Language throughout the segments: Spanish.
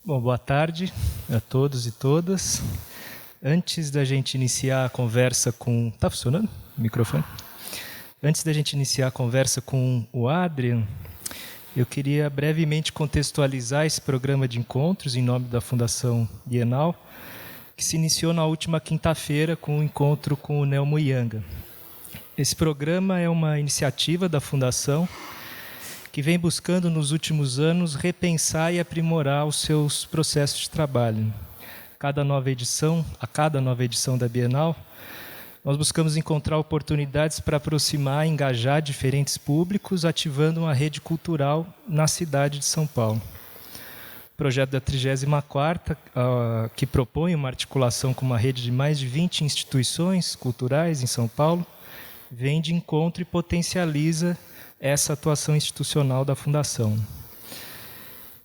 Bom, boa tarde a todos e todas. Antes da gente iniciar a conversa com... Tá funcionando o microfone? Antes da gente iniciar a conversa com o Adrian, eu queria brevemente contextualizar esse programa de encontros em nome da Fundação Bienal, que se iniciou na última quinta-feira com o encontro com o Nelmo Yanga. Esse programa é uma iniciativa da Fundação que vem buscando nos últimos anos repensar e aprimorar os seus processos de trabalho. A cada nova edição da Bienal, nós buscamos encontrar oportunidades para aproximar e engajar diferentes públicos, ativando uma rede cultural na cidade de São Paulo. O projeto da 34ª, que propõe uma articulação com uma rede de mais de 20 instituições culturais em São Paulo, vem de encontro e potencializa essa atuação institucional da Fundação.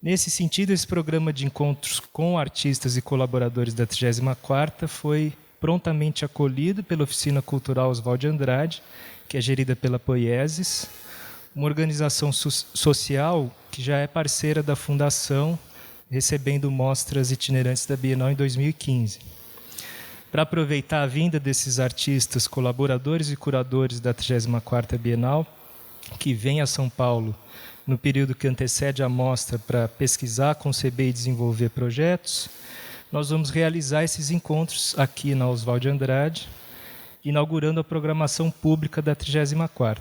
Nesse sentido, esse programa de encontros com artistas e colaboradores da 34ª foi prontamente acolhido pela Oficina Cultural Oswald de Andrade, que é gerida pela Poiesis, uma organização social que já é parceira da Fundação, recebendo mostras itinerantes da Bienal em 2015. Para aproveitar a vinda desses artistas, colaboradores e curadores da 34ª Bienal, que vem a São Paulo no período que antecede a mostra para pesquisar, conceber e desenvolver projetos, nós vamos realizar esses encontros aqui na Oswald de Andrade, inaugurando a programação pública da 34ª.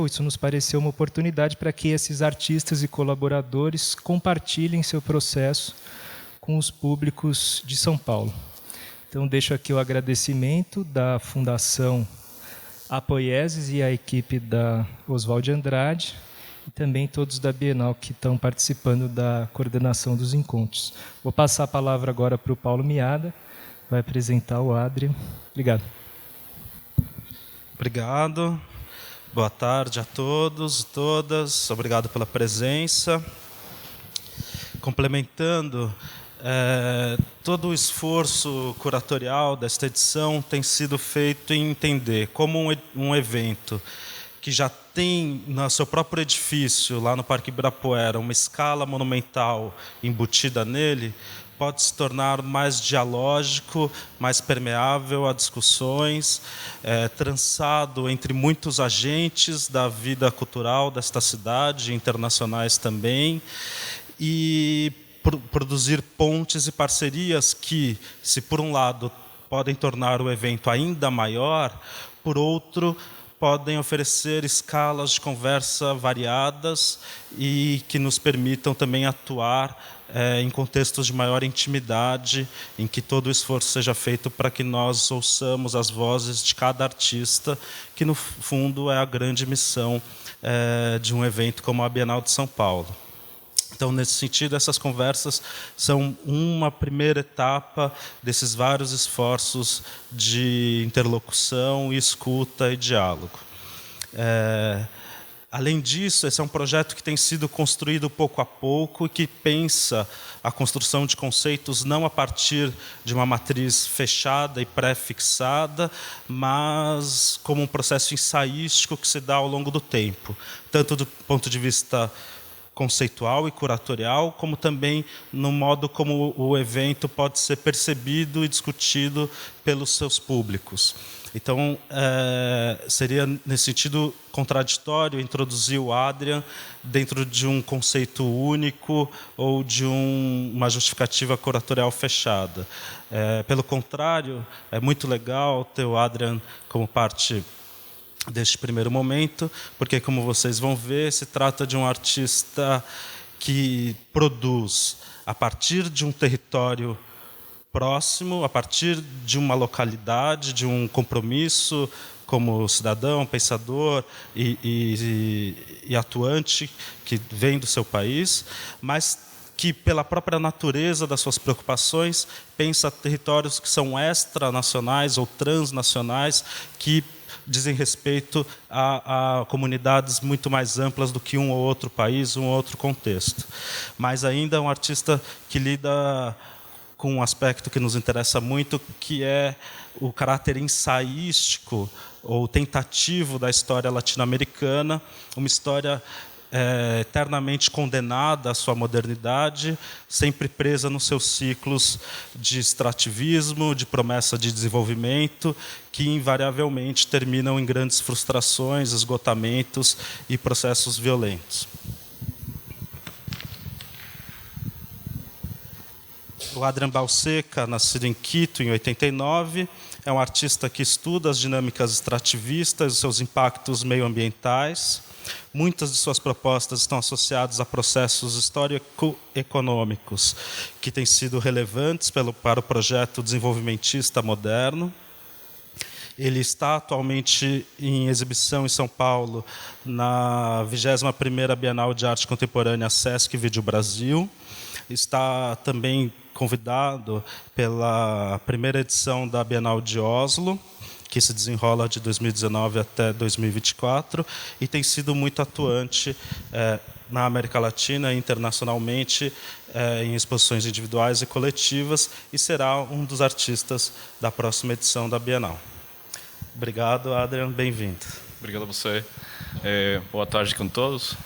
Isso nos pareceu uma oportunidade para que esses artistas e colaboradores compartilhem seu processo com os públicos de São Paulo. Então, deixo aqui o agradecimento da Fundação a Poiesis e a equipe da Oswald de Andrade, e também todos da Bienal que estão participando da coordenação dos encontros. Vou passar a palavra agora para o Paulo Miada, que vai apresentar o Adrian. Obrigado. Obrigado. Boa tarde a todos e todas. Obrigado pela presença. Complementando, todo o esforço curatorial desta edição tem sido feito em entender como um evento que já tem no seu próprio edifício, lá no Parque Ibirapuera, uma escala monumental embutida nele, pode se tornar mais dialógico, mais permeável a discussões, trançado entre muitos agentes da vida cultural desta cidade, internacionais também, e produzir pontes e parcerias que, se por um lado podem tornar o evento ainda maior, por outro podem oferecer escalas de conversa variadas e que nos permitam também atuar em contextos de maior intimidade, em que todo o esforço seja feito para que nós ouçamos as vozes de cada artista, que no fundo é a grande missão de um evento como a Bienal de São Paulo. Então, nesse sentido, essas conversas são uma primeira etapa desses vários esforços de interlocução, escuta e diálogo. Além disso, esse é um projeto que tem sido construído pouco a pouco e que pensa a construção de conceitos não a partir de uma matriz fechada e pré-fixada, mas como um processo ensaístico que se dá ao longo do tempo, tanto do ponto de vista conceitual e curatorial, como também no modo como o evento pode ser percebido e discutido pelos seus públicos. Então, seria, nesse sentido, contraditório introduzir o Adrian dentro de um conceito único ou de uma justificativa curatorial fechada. Pelo contrário, é muito legal ter o Adrian como parte deste primeiro momento, porque, como vocês vão ver, se trata de um artista que produz a partir de um território próximo, a partir de uma localidade, de um compromisso como cidadão, pensador e atuante que vem do seu país, mas que, pela própria natureza das suas preocupações, pensa territórios que são extranacionais ou transnacionais, que dizem respeito a comunidades muito mais amplas do que um ou outro país, um ou outro contexto. Mas ainda é um artista que lida com um aspecto que nos interessa muito, que é o caráter ensaístico ou tentativo da história latino-americana, uma história eternamente condenada à sua modernidade, sempre presa nos seus ciclos de extrativismo, de promessa de desenvolvimento, que invariavelmente terminam em grandes frustrações, esgotamentos e processos violentos. O Adrian Balseca, nascido em Quito em 89, é um artista que estuda as dinâmicas extrativistas e seus impactos meioambientais. Muitas de suas propostas estão associadas a processos histórico-econômicos que têm sido relevantes para o projeto desenvolvimentista moderno. Ele está atualmente em exibição em São Paulo na 21ª Bienal de Arte Contemporânea Sesc Vídeo Brasil. Está também convidado pela primeira edição da Bienal de Oslo, que se desenrola de 2019 até 2024, e tem sido muito atuante na América Latina e internacionalmente em exposições individuais e coletivas, e será um dos artistas da próxima edição da Bienal. Obrigado, Adrian, bem-vindo. Obrigado a você. Boa tarde com todos.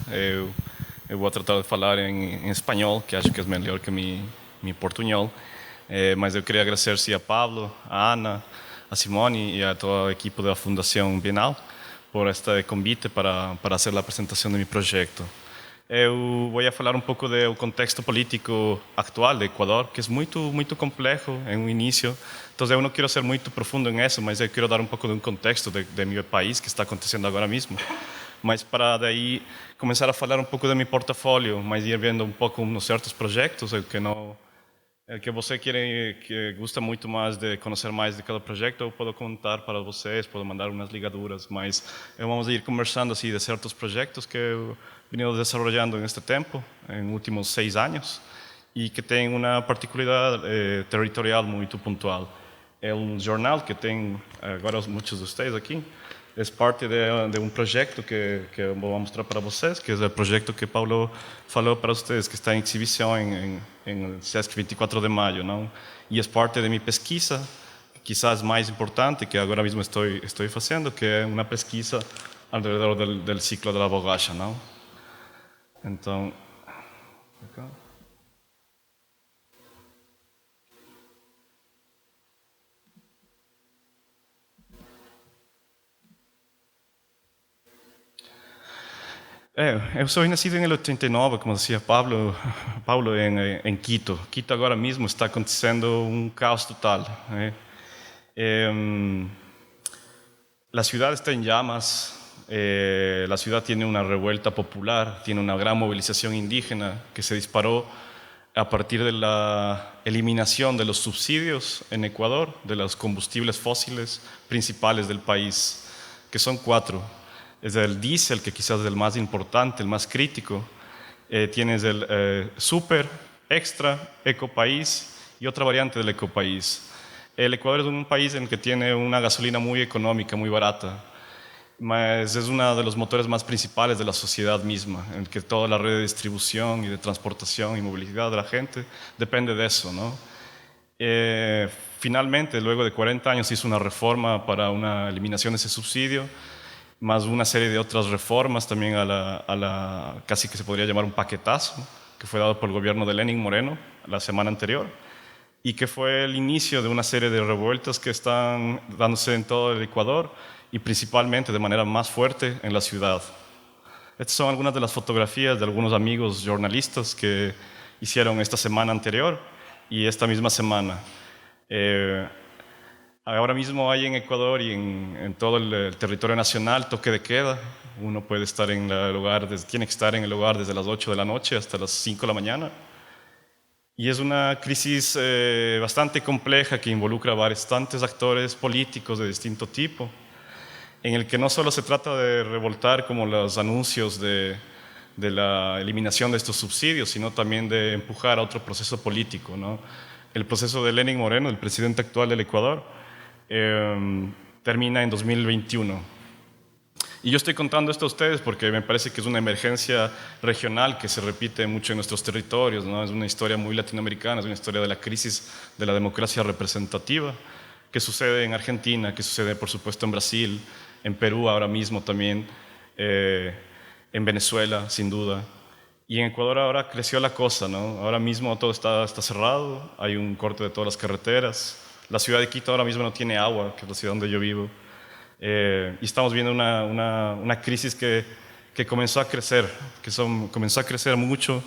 Eu vou tratar de falar em espanhol, que acho que é melhor que meu portunhol. Mas eu queria agradecer a Pablo, a Ana, a Simone e a toda a equipe da Fundação Bienal por este convite para fazer a apresentação do meu projeto. Eu vou falar um pouco do contexto político atual do Equador, que é muito complexo em um início. Então eu não quero ser muito profundo nisso, mas eu quero dar um pouco de um contexto do meu país que está acontecendo agora mesmo. Mas para daí começar a falar um pouco do meu portfólio, mas ir vendo um pouco nos certos projetos, que você que gosta muito mais de conhecer mais de cada projeto, eu posso contar para vocês, posso mandar umas ligaduras, mas vamos ir conversando assim de certos projetos que eu venho desenvolvendo neste tempo, em últimos 6 anos, e que tem uma particularidade territorial muito pontual. É um jornal que tem agora muitos de vocês aqui. É parte de um projeto que eu vou mostrar para vocês, que é o projeto que Paulo falou para vocês, que está em exibição em Sesc 24 de maio, não? E é parte de minha pesquisa, quizás mais importante, que agora mesmo estou fazendo, que é uma pesquisa ao redor do ciclo da borracha, não? Então, acá. Eu sou nascido em 89, como dizia Pablo em Quito. Quito agora mesmo está acontecendo um caos total. La ciudad está en llamas, la ciudad tiene una revuelta popular, tiene una gran movilización indígena que se disparó a partir de la eliminación de los subsidios en Ecuador, de los combustibles fósiles principales del país, que son 4. Es el diésel, que quizás es el más importante, el más crítico. Tienes el super, extra, ecopaís y otra variante del ecopaís. El Ecuador es un país en el que tiene una gasolina muy económica, muy barata, mas es uno de los motores más principales de la sociedad misma, en el que toda la red de distribución y de transportación y movilidad de la gente depende de eso, ¿no? Finalmente, luego de 40 años, se hizo una reforma para una eliminación de ese subsidio, más una serie de otras reformas también a la casi que se podría llamar un paquetazo, que fue dado por el gobierno de Lenín Moreno la semana anterior, y que fue el inicio de una serie de revueltas que están dándose en todo el Ecuador y principalmente de manera más fuerte en la ciudad. Estas son algunas de las fotografías de algunos amigos jornalistas que hicieron esta semana anterior y esta misma semana. Ahora mismo hay en Ecuador y en todo el territorio nacional toque de queda. Uno puede estar en el lugar, tiene que estar en el lugar desde las 8 de la noche hasta las 5 de la mañana. Y es una crisis bastante compleja que involucra a bastantes actores políticos de distinto tipo, en el que no solo se trata de revoltar como los anuncios de la eliminación de estos subsidios, sino también de empujar a otro proceso político, ¿no? El proceso de Lenín Moreno, el presidente actual del Ecuador, termina en 2021. Y yo estoy contando esto a ustedes porque me parece que es una emergencia regional que se repite mucho en nuestros territorios, ¿no? Es una historia muy latinoamericana, es una historia de la crisis de la democracia representativa que sucede en Argentina, que sucede por supuesto en Brasil, en Perú ahora mismo también. en Venezuela, sin duda. Y en Ecuador ahora creció la cosa, ¿no? Ahora mismo todo está cerrado, hay un corte de todas las carreteras. La ciudad de Quito ahora mismo no tiene agua, que es la ciudad donde yo vivo. Y estamos viendo una crisis que comenzó a crecer, comenzó a crecer mucho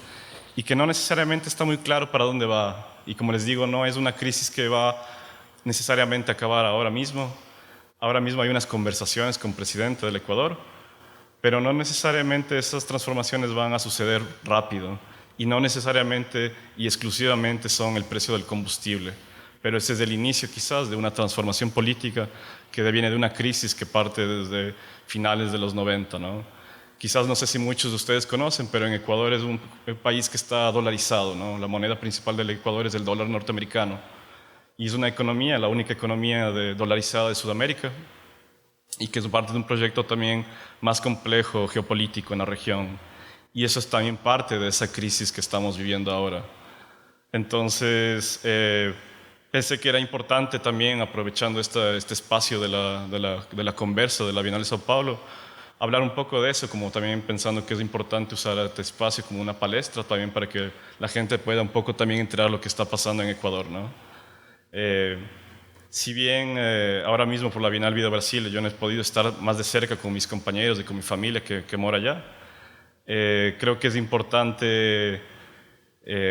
y que no necesariamente está muy claro para dónde va. Y como les digo, no es una crisis que va necesariamente a acabar ahora mismo. Ahora mismo hay unas conversaciones con el presidente del Ecuador, pero no necesariamente esas transformaciones van a suceder rápido y no necesariamente y exclusivamente son el precio del combustible. Pero ese es el inicio quizás de una transformación política que viene de una crisis que parte desde finales de los 90, ¿no? Quizás no sé si muchos de ustedes conocen, pero en Ecuador es un país que está dolarizado, ¿no? La moneda principal del Ecuador es el dólar norteamericano. Y es una economía, la única economía dolarizada de Sudamérica, y que es parte de un proyecto también más complejo geopolítico en la región. Y eso es también parte de esa crisis que estamos viviendo ahora. Entonces, pensé que era importante también, aprovechando este espacio de la conversa de la Bienal de Sao Paulo, hablar un poco de eso, como también pensando que es importante usar este espacio como una palestra también para que la gente pueda un poco también enterar lo que está pasando en Ecuador, ¿no? Si bien ahora mismo por la Bienal Vida Brasil yo no he podido estar más de cerca con mis compañeros y con mi familia que mora allá, creo que es importante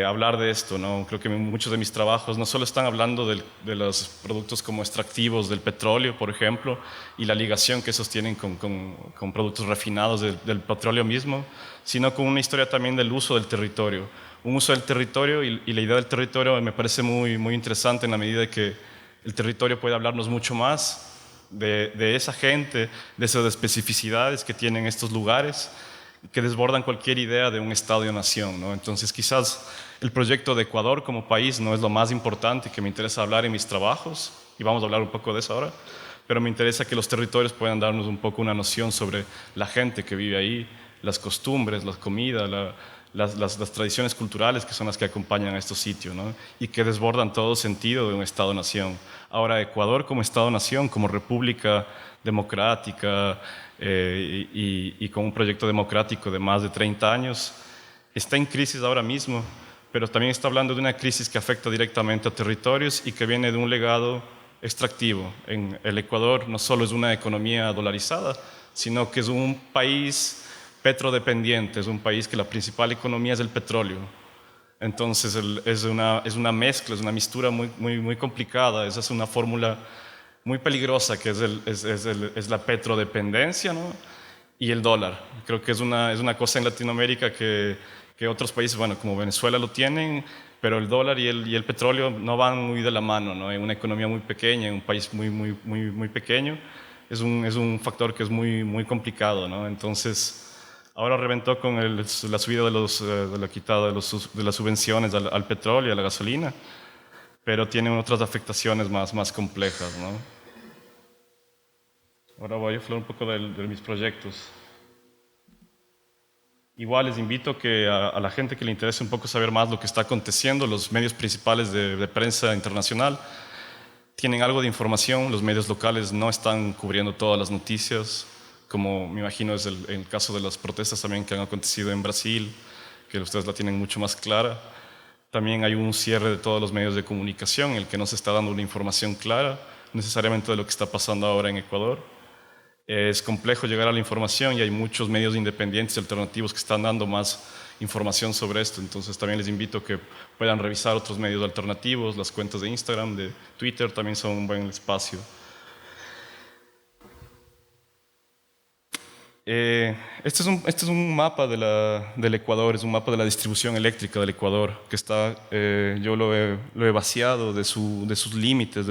hablar de esto, ¿no? Creo que muchos de mis trabajos no solo están hablando de los productos como extractivos del petróleo, por ejemplo, y la ligación que esos tienen con productos refinados del petróleo mismo, sino con una historia también del uso del territorio. Un uso del territorio y la idea del territorio me parece muy, muy interesante en la medida de que el territorio puede hablarnos mucho más de esa gente, de esas especificidades que tienen estos lugares, que desbordan cualquier idea de un Estado-nación, ¿no? Entonces quizás el proyecto de Ecuador como país no es lo más importante que me interesa hablar en mis trabajos, y vamos a hablar un poco de eso ahora, pero me interesa que los territorios puedan darnos un poco una noción sobre la gente que vive ahí, las costumbres, la comida, las tradiciones culturales que son las que acompañan a estos sitios, ¿no? Y que desbordan todo sentido de un Estado-nación. Ahora, Ecuador como Estado-nación, como república democrática y con un proyecto democrático de más de 30 años, está en crisis ahora mismo, pero también está hablando de una crisis que afecta directamente a territorios y que viene de un legado extractivo. En el Ecuador no solo es una economía dolarizada, sino que es un país petrodependiente, es un país que la principal economía es el petróleo. Entonces es una mezcla, es una mistura muy complicada, esa es una fórmula muy peligrosa que es la petrodependencia, ¿no? Y el dólar. Creo que es una cosa en Latinoamérica que otros países, bueno, como Venezuela lo tienen, pero el dólar y el petróleo no van muy de la mano, ¿no? En una economía muy pequeña, en un país muy pequeño, es un factor que es muy complicado, ¿no? Entonces, ahora reventó con la subida de la quitada de las subvenciones al petróleo y a la gasolina, pero tiene otras afectaciones más complejas, ¿no? Ahora voy a hablar un poco de mis proyectos. Igual les invito que a la gente que le interese un poco saber más lo que está aconteciendo, los medios principales de prensa internacional tienen algo de información, los medios locales no están cubriendo todas las noticias, como me imagino es el caso de las protestas también que han acontecido en Brasil, que ustedes la tienen mucho más clara. También hay un cierre de todos los medios de comunicación en el que no se está dando una información clara necesariamente de lo que está pasando ahora en Ecuador. Es complejo llegar a la información y hay muchos medios independientes y alternativos que están dando más información sobre esto. Entonces también les invito a que puedan revisar otros medios alternativos, las cuentas de Instagram, de Twitter también son un buen espacio. Este es un mapa del Ecuador, es un mapa de la distribución eléctrica del Ecuador, que está, yo lo he vaciado de sus límites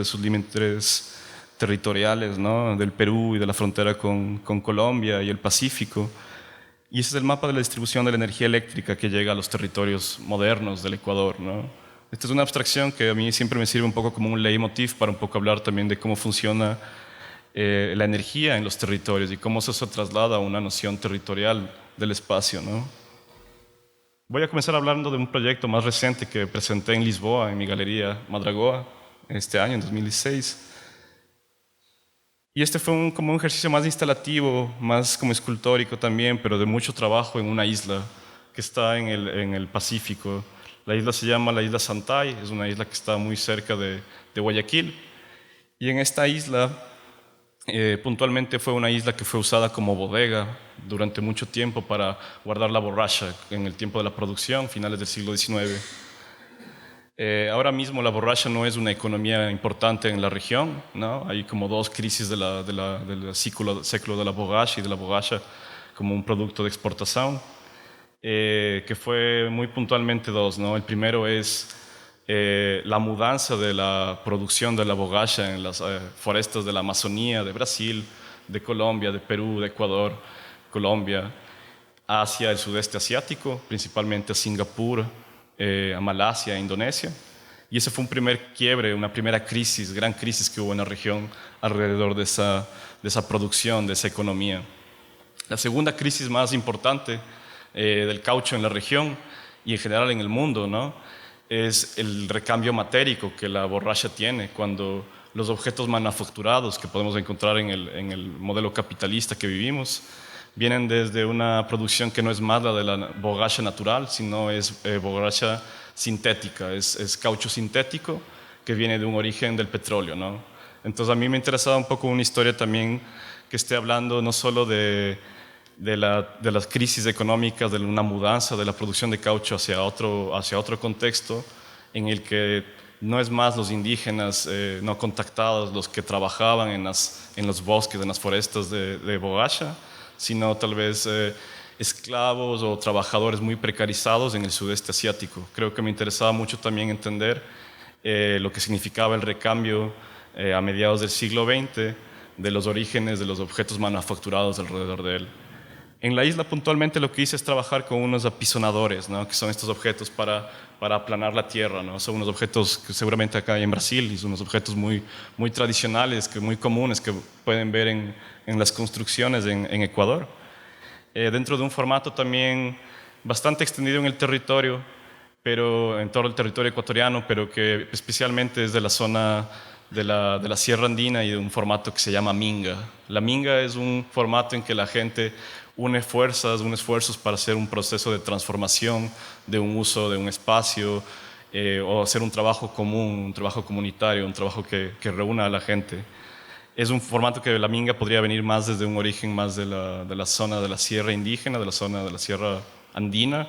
territoriales, ¿no? Del Perú y de la frontera con Colombia y el Pacífico. Y ese es el mapa de la distribución de la energía eléctrica que llega a los territorios modernos del Ecuador, ¿no? Esta es una abstracción que a mí siempre me sirve un poco como un leitmotiv para un poco hablar también de cómo funciona la energía en los territorios y cómo eso se traslada a una noción territorial del espacio, ¿no? Voy a comenzar hablando de un proyecto más reciente que presenté en Lisboa, en mi galería Madragoa, este año, en 2016. Y este fue como un ejercicio más instalativo, más como escultórico también, pero de mucho trabajo en una isla que está en el Pacífico. La isla se llama la isla Santay, es una isla que está muy cerca de Guayaquil. Y en esta isla, puntualmente fue una isla que fue usada como bodega durante mucho tiempo para guardar la borracha en el tiempo de la producción, finales del siglo XIX. Ahora mismo la borracha no es una economía importante en la región, ¿no? Hay como dos crisis del ciclo de la borracha y de la borracha como un producto de exportación, que fue muy puntualmente dos, ¿no? El primero es la mudanza de la producción de la borracha en las forestas de la Amazonía, de Brasil, de Colombia, de Perú, de Ecuador, Colombia, hacia el sudeste asiático, principalmente a Singapur, a Malasia, a Indonesia. Y ese fue un primer quiebre, una primera crisis, gran crisis que hubo en la región alrededor de esa producción, de esa economía. La segunda crisis más importante del caucho en la región y en general en el mundo, ¿no?, es el recambio matérico que la borracha tiene cuando los objetos manufacturados que podemos encontrar en el modelo capitalista que vivimos vienen desde una producción que no es más la de la borracha natural, sino es borracha sintética, es caucho sintético que viene de un origen del petróleo, ¿no? Entonces a mí me interesaba un poco una historia también que esté hablando no solo de las crisis económicas, de una mudanza de la producción de caucho hacia otro contexto en el que no es más los indígenas no contactados los que trabajaban en los bosques, en las forestas de borracha, sino tal vez esclavos o trabajadores muy precarizados en el sudeste asiático. Creo que me interesaba mucho también entender lo que significaba el recambio a mediados del siglo XX de los orígenes de los objetos manufacturados alrededor de él. En la isla puntualmente lo que hice es trabajar con unos apisonadores, ¿no?, que son estos objetos para aplanar la tierra, ¿no? Son unos objetos que seguramente acá hay en Brasil y son unos objetos muy, muy tradicionales, muy comunes que pueden ver en las construcciones en Ecuador. Dentro de un formato también bastante extendido en el territorio, pero en todo el territorio ecuatoriano, pero que especialmente es de la zona de la Sierra Andina y de un formato que se llama minga. La minga es un formato en que la gente une esfuerzos para hacer un proceso de transformación de un uso de un espacio o hacer un trabajo común, un trabajo comunitario, un trabajo que reúna a la gente. Es un formato que la minga podría venir más desde un origen más de la zona de la sierra indígena, de la zona de la sierra andina,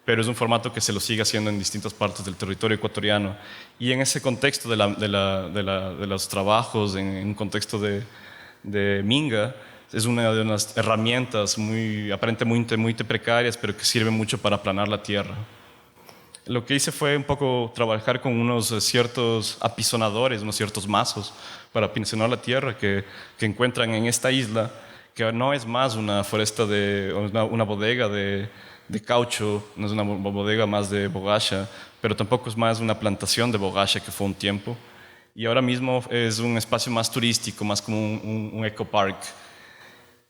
pero es un formato que se lo sigue haciendo en distintas partes del territorio ecuatoriano. Y en ese contexto de los trabajos, en un contexto de minga, es una de unas herramientas aparentemente muy precarias, pero que sirve mucho para aplanar la tierra. Lo que hice fue un poco trabajar con unos ciertos apisonadores, unos ciertos mazos para apisonar la tierra que encuentran en esta isla, que no es más una foresta una bodega de caucho, no es una bodega más de bogacha, pero tampoco es más una plantación de bogacha que fue un tiempo. Y ahora mismo es un espacio más turístico, más como un ecopark.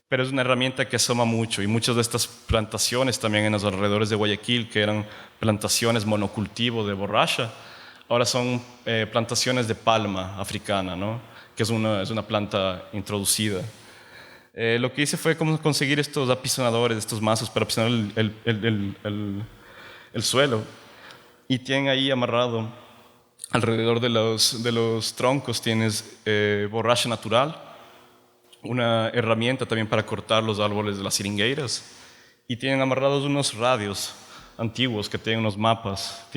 Pero es una herramienta que asoma mucho y muchas de estas plantaciones también en los alrededores de Guayaquil, que eran plantaciones monocultivo de borracha, ahora son plantaciones de palma africana, ¿no?, que es una planta introducida. Lo que hice fue como conseguir estos apisonadores, estos mazos para apisonar el suelo, y tienen ahí amarrado alrededor de los troncos tienes borracha natural, una herramienta también para cortar los árboles de las seringueiras, y tienen amarrados unos radios antiguos que tienen unos mapas,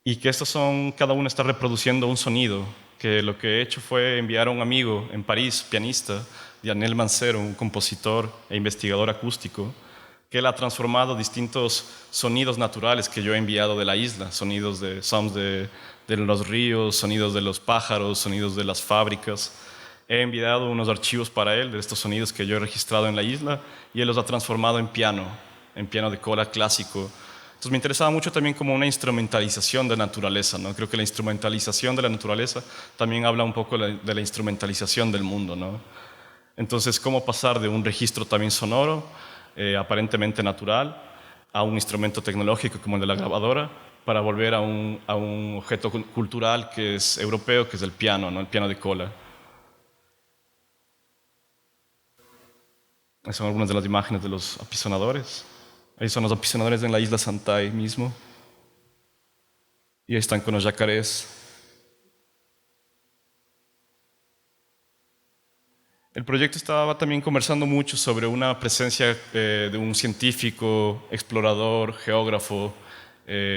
y que cada uno está reproduciendo un sonido, que lo que he hecho fue enviar a un amigo en París, pianista, Daniel Mancero, un compositor e investigador acústico, que él ha transformado distintos sonidos naturales que yo he enviado de la isla, sonidos de los ríos, sonidos de los pájaros, sonidos de las fábricas. He enviado unos archivos para él de estos sonidos que yo he registrado en la isla y él los ha transformado en piano de cola clásico. Entonces me interesaba mucho también como una instrumentalización de la naturaleza, ¿no? Creo que la instrumentalización de la naturaleza también habla un poco de la instrumentalización del mundo, ¿no? Entonces, cómo pasar de un registro también sonoro, aparentemente natural, a un instrumento tecnológico como el de la grabadora, para volver a un objeto cultural que es europeo, que es el piano, ¿no?, el piano de cola. Ahí son algunas de las imágenes de los apisonadores. Ahí son los apisonadores en la isla Santay mismo. Y ahí están con los yacarés. El proyecto estaba también conversando mucho sobre una presencia de un científico, explorador, geógrafo,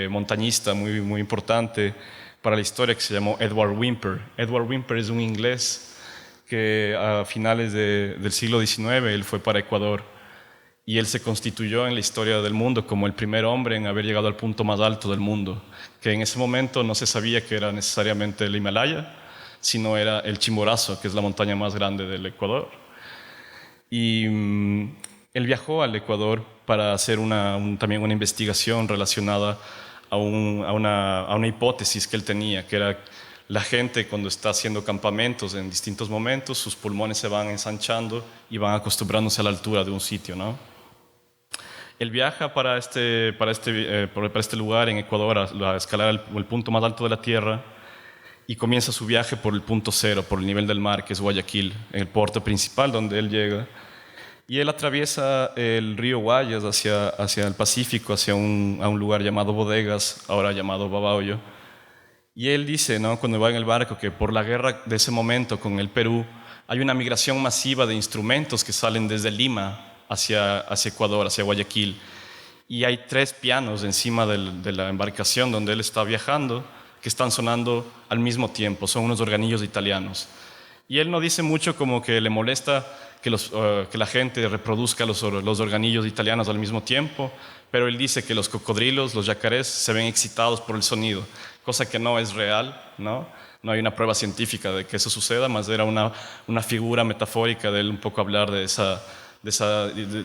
montañista muy importante para la historia, que se llamó Edward Whymper. Edward Whymper es un inglés que a finales del siglo XIX él fue para Ecuador y él se constituyó en la historia del mundo como el primer hombre en haber llegado al punto más alto del mundo, que en ese momento no se sabía que era necesariamente el Himalaya, sino era el Chimborazo, que es la montaña más grande del Ecuador. Y él viajó al Ecuador para hacer también una investigación relacionada a una hipótesis que él tenía, que era la gente cuando está haciendo campamentos en distintos momentos, sus pulmones se van ensanchando y van acostumbrándose a la altura de un sitio, ¿no? Él viaja para este lugar en Ecuador a escalar el punto más alto de la Tierra y comienza su viaje por el punto cero, por el nivel del mar, que es Guayaquil, el puerto principal donde él llega. Y él atraviesa el río Guayas hacia el Pacífico, a un lugar llamado Bodegas, ahora llamado Babahoyo. Y él dice, ¿no?, cuando va en el barco, que por la guerra de ese momento con el Perú, hay una migración masiva de instrumentos que salen desde Lima hacia Ecuador, hacia Guayaquil. Y hay 3 pianos encima de la embarcación donde él está viajando, que están sonando al mismo tiempo, son unos organillos italianos. Y él no dice mucho como que le molesta que la gente reproduzca los organillos italianos al mismo tiempo, pero él dice que los cocodrilos, los yacarés, se ven excitados por el sonido, cosa que no es real, ¿no? No hay una prueba científica de que eso suceda, más era una figura metafórica de él un poco hablar de esa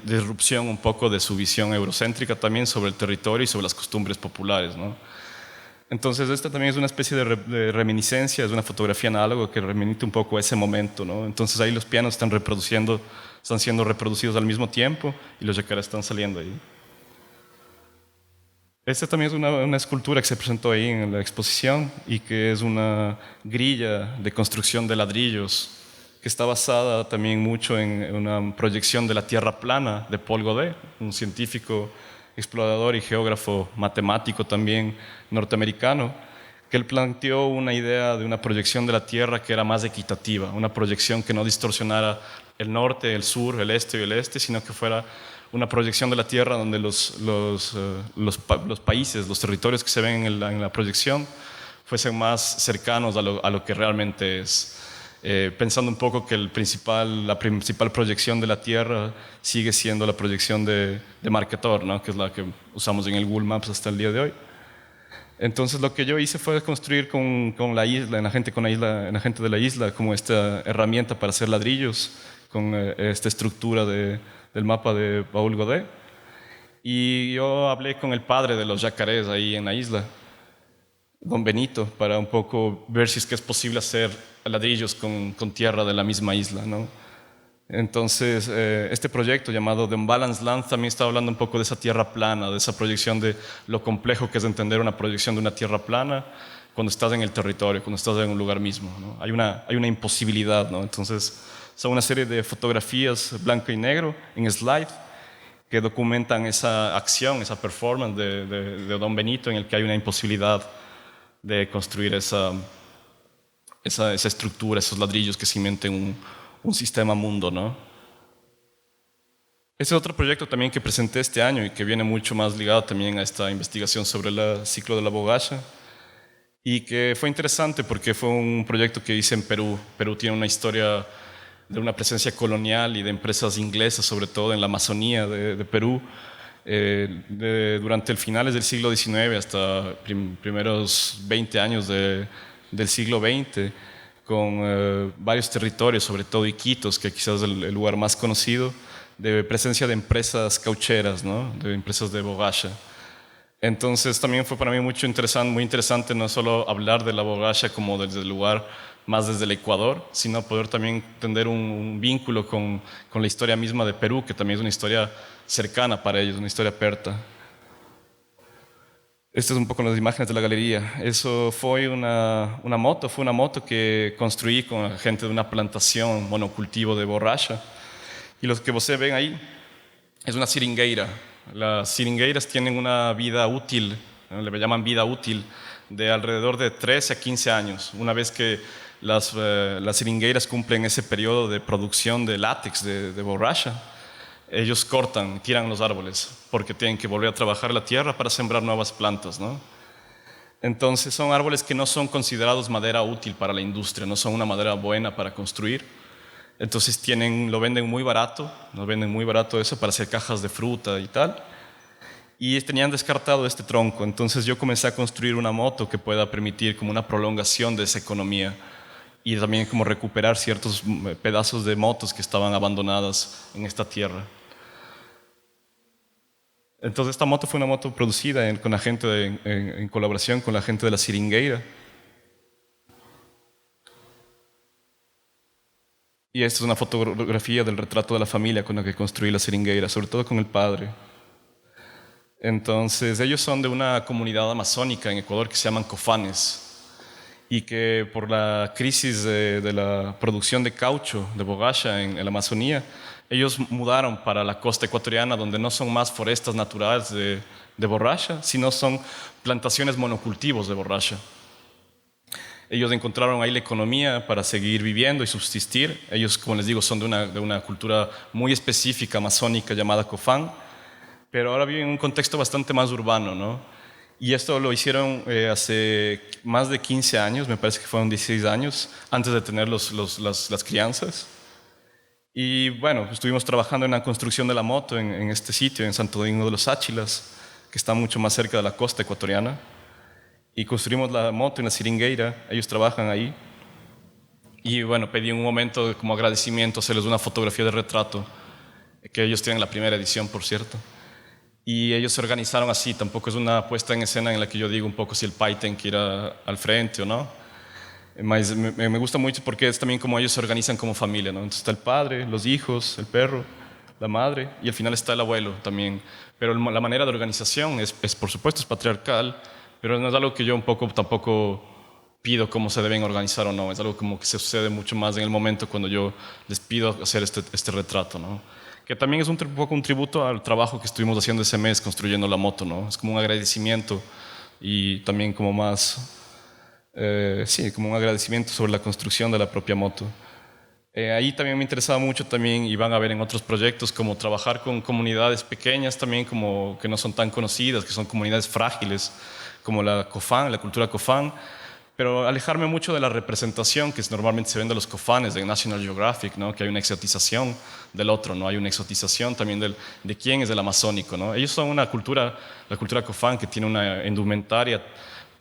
disrupción un poco de su visión eurocéntrica también sobre el territorio y sobre las costumbres populares, ¿no? Entonces esta también es una especie de reminiscencia, es una fotografía análoga que remite un poco a ese momento, ¿no? Entonces ahí los pianos están siendo reproducidos al mismo tiempo y los yacarés están saliendo ahí. Esta también es una escultura que se presentó ahí en la exposición y que es una grilla de construcción de ladrillos que está basada también mucho en una proyección de la Tierra plana de Paul Godet, un científico explorador y geógrafo matemático también norteamericano, que él planteó una idea de una proyección de la Tierra que era más equitativa, una proyección que no distorsionara el norte, el sur, el este y el este, sino que fuera una proyección de la Tierra donde los países, los territorios que se ven en la proyección fuesen más cercanos a lo que realmente es. Pensando un poco que la principal proyección de la Tierra sigue siendo la proyección de Mercator, ¿no?, que es la que usamos en el Google Maps hasta el día de hoy. Entonces lo que yo hice fue construir con la isla, en la gente de la isla, como esta herramienta para hacer ladrillos, con esta estructura del mapa de Paul Godet. Y yo hablé con el padre de los yacarés ahí en la isla, don Benito, para un poco ver si es que es posible hacer ladrillos con tierra de la misma isla, ¿no? Entonces, este proyecto llamado The Unbalanced Land también está hablando un poco de esa tierra plana, de esa proyección de lo complejo que es entender una proyección de una tierra plana cuando estás en el territorio, cuando estás en un lugar mismo, ¿no? Hay una imposibilidad, ¿no? Entonces, son una serie de fotografías blanco y negro en slide que documentan esa acción, esa performance de don Benito, en el que hay una imposibilidad de construir esa estructura, esos ladrillos que cimenten un sistema mundo, ¿no? Ese es otro proyecto también que presenté este año y que viene mucho más ligado también a esta investigación sobre el ciclo de la bogacha y que fue interesante porque fue un proyecto que hice en Perú. Perú tiene una historia de una presencia colonial y de empresas inglesas, sobre todo en la Amazonía de Perú, durante el finales del siglo XIX hasta primeros 20 años del siglo XX, con varios territorios, sobre todo Iquitos, que quizás es el lugar más conocido, de presencia de empresas caucheras, ¿no?, de empresas de bogacha. Entonces también fue para mí muy interesante no solo hablar de la bogacha como desde el lugar más desde el Ecuador, sino poder también tener un vínculo con la historia misma de Perú, que también es una historia cercana para ellos, una historia perta. Estas son un poco las imágenes de la galería. Eso fue una moto que construí con la gente de una plantación monocultivo de borracha, Y lo que ustedes ven ahí es una seringueira. Las seringueiras tienen una vida útil, ¿no? Le llaman vida útil, de alrededor de 13 a 15 años. Una vez que las seringueiras cumplen ese periodo de producción de látex, de borracha, ellos cortan, tiran los árboles, porque tienen que volver a trabajar la tierra para sembrar nuevas plantas, ¿no? Entonces son árboles que no son considerados madera útil para la industria, no son una madera buena para construir. Entonces lo venden muy barato, nos venden muy barato eso para hacer cajas de fruta y tal. Y tenían descartado este tronco, entonces yo comencé a construir una moto que pueda permitir como una prolongación de esa economía y también como recuperar ciertos pedazos de motos que estaban abandonadas en esta tierra. Entonces esta moto fue una moto producida con la gente en colaboración con la gente de la seringueira. Y esta es una fotografía del retrato de la familia con la que construí la seringueira, sobre todo con el padre. Entonces ellos son de una comunidad amazónica en Ecuador que se llaman cofanes y que por la crisis de la producción de caucho, de borracha en la Amazonía, ellos mudaron para la costa ecuatoriana donde no son más forestas naturales de borracha, sino son plantaciones monocultivos de borracha. Ellos encontraron ahí la economía para seguir viviendo y subsistir. Ellos, como les digo, son de una cultura muy específica amazónica llamada cofán, pero ahora viven en un contexto bastante más urbano, ¿no? Y esto lo hicieron hace más de 15 años, me parece que fueron 16 años, antes de tener las crianzas. Y bueno, estuvimos trabajando en la construcción de la moto en este sitio, en Santo Domingo de los Áchilas, que está mucho más cerca de la costa ecuatoriana. Y construimos la moto en la seringueira, ellos trabajan ahí. Y bueno, pedí un momento como agradecimiento hacerles una fotografía de retrato, que ellos tienen la primera edición, por cierto. Y ellos se organizaron así, tampoco es una puesta en escena en la que yo digo un poco si el pai tiene que ir al frente o no. Me gusta mucho porque es también como ellos se organizan como familia, ¿no? Entonces está el padre, los hijos, el perro, la madre y al final está el abuelo también. Pero la manera de organización por supuesto, es patriarcal, pero no es algo que yo un poco tampoco pido cómo se deben organizar o no. Es algo como que se sucede mucho más en el momento cuando yo les pido hacer este retrato, ¿no? Que también es un poco un tributo al trabajo que estuvimos haciendo ese mes construyendo la moto, ¿no? Es como un agradecimiento y también como más... sí, como un agradecimiento sobre la construcción de la propia moto. Ahí también me interesaba mucho también, y van a ver en otros proyectos, como trabajar con comunidades pequeñas también, como que no son tan conocidas, que son comunidades frágiles, como la cofán, la cultura cofán, pero alejarme mucho de la representación que normalmente se ven de los cofanes de National Geographic, ¿no? Que hay una exotización del otro, ¿no? Hay una exotización también de quién es el amazónico, ¿no? Ellos son una cultura, la cultura cofán, que tiene una indumentaria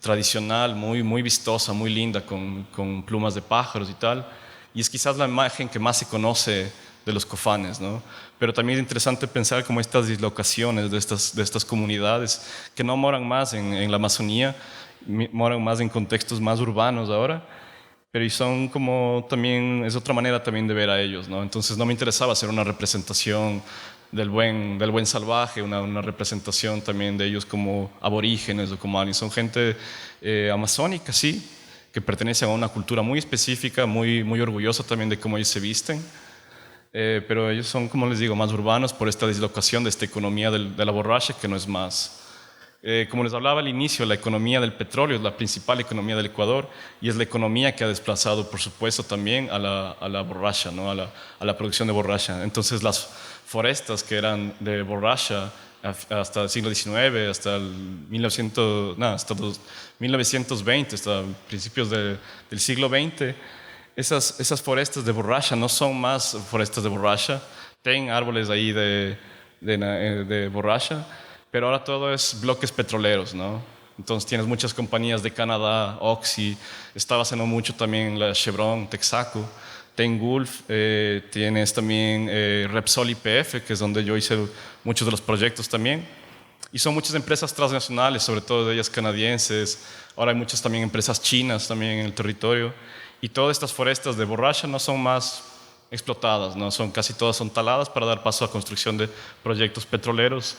tradicional, muy vistosa, muy linda, con plumas de pájaros y tal. Y es quizás la imagen que más se conoce de los cofanes, ¿no? Pero también es interesante pensar como estas dislocaciones de estas comunidades que no moran más en la Amazonía, moran más en contextos más urbanos ahora, pero y son como también, es otra manera también de ver a ellos, ¿no? Entonces no me interesaba hacer una representación del buen salvaje, una representación también de ellos como aborígenes o como aliens. Son gente amazónica, sí, que pertenecen a una cultura muy específica, muy orgullosa también de cómo ellos se visten, pero ellos son, como les digo, más urbanos por esta dislocación de esta economía de la borracha, que no es más. Como les hablaba al inicio, la economía del petróleo es la principal economía del Ecuador y es la economía que ha desplazado, por supuesto, también a la borracha, ¿no? a la producción de borracha. Entonces las forestas que eran de borracha hasta el siglo XIX, hasta el 1920, hasta principios del siglo XX, esas forestas de borracha no son más forestas de borracha, tienen árboles ahí de borracha, pero ahora todo es bloques petroleros, ¿no? Entonces tienes muchas compañías de Canadá, Oxy, estaba haciendo mucho también la Chevron, Texaco, Gulf, tienes también Repsol YPF, que es donde yo hice muchos de los proyectos también. Y son muchas empresas transnacionales, sobre todo de ellas canadienses. Ahora hay muchas también empresas chinas también en el territorio. Y todas estas forestas de borracha no son más explotadas, ¿no? Casi todas son taladas para dar paso a la construcción de proyectos petroleros.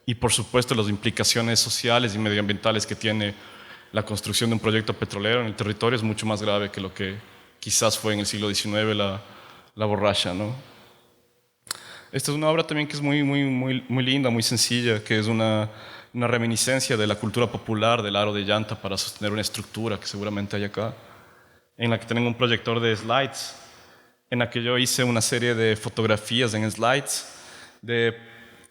Y por supuesto las implicaciones sociales y medioambientales que tiene la construcción de un proyecto petrolero en el territorio es mucho más grave que lo que quizás fue en el siglo XIX la borracha, ¿no? Esta es una obra también que es muy linda, muy sencilla, que es una reminiscencia de la cultura popular del aro de llanta para sostener una estructura que seguramente hay acá, en la que tienen un proyector de slides, en la que yo hice una serie de fotografías en slides de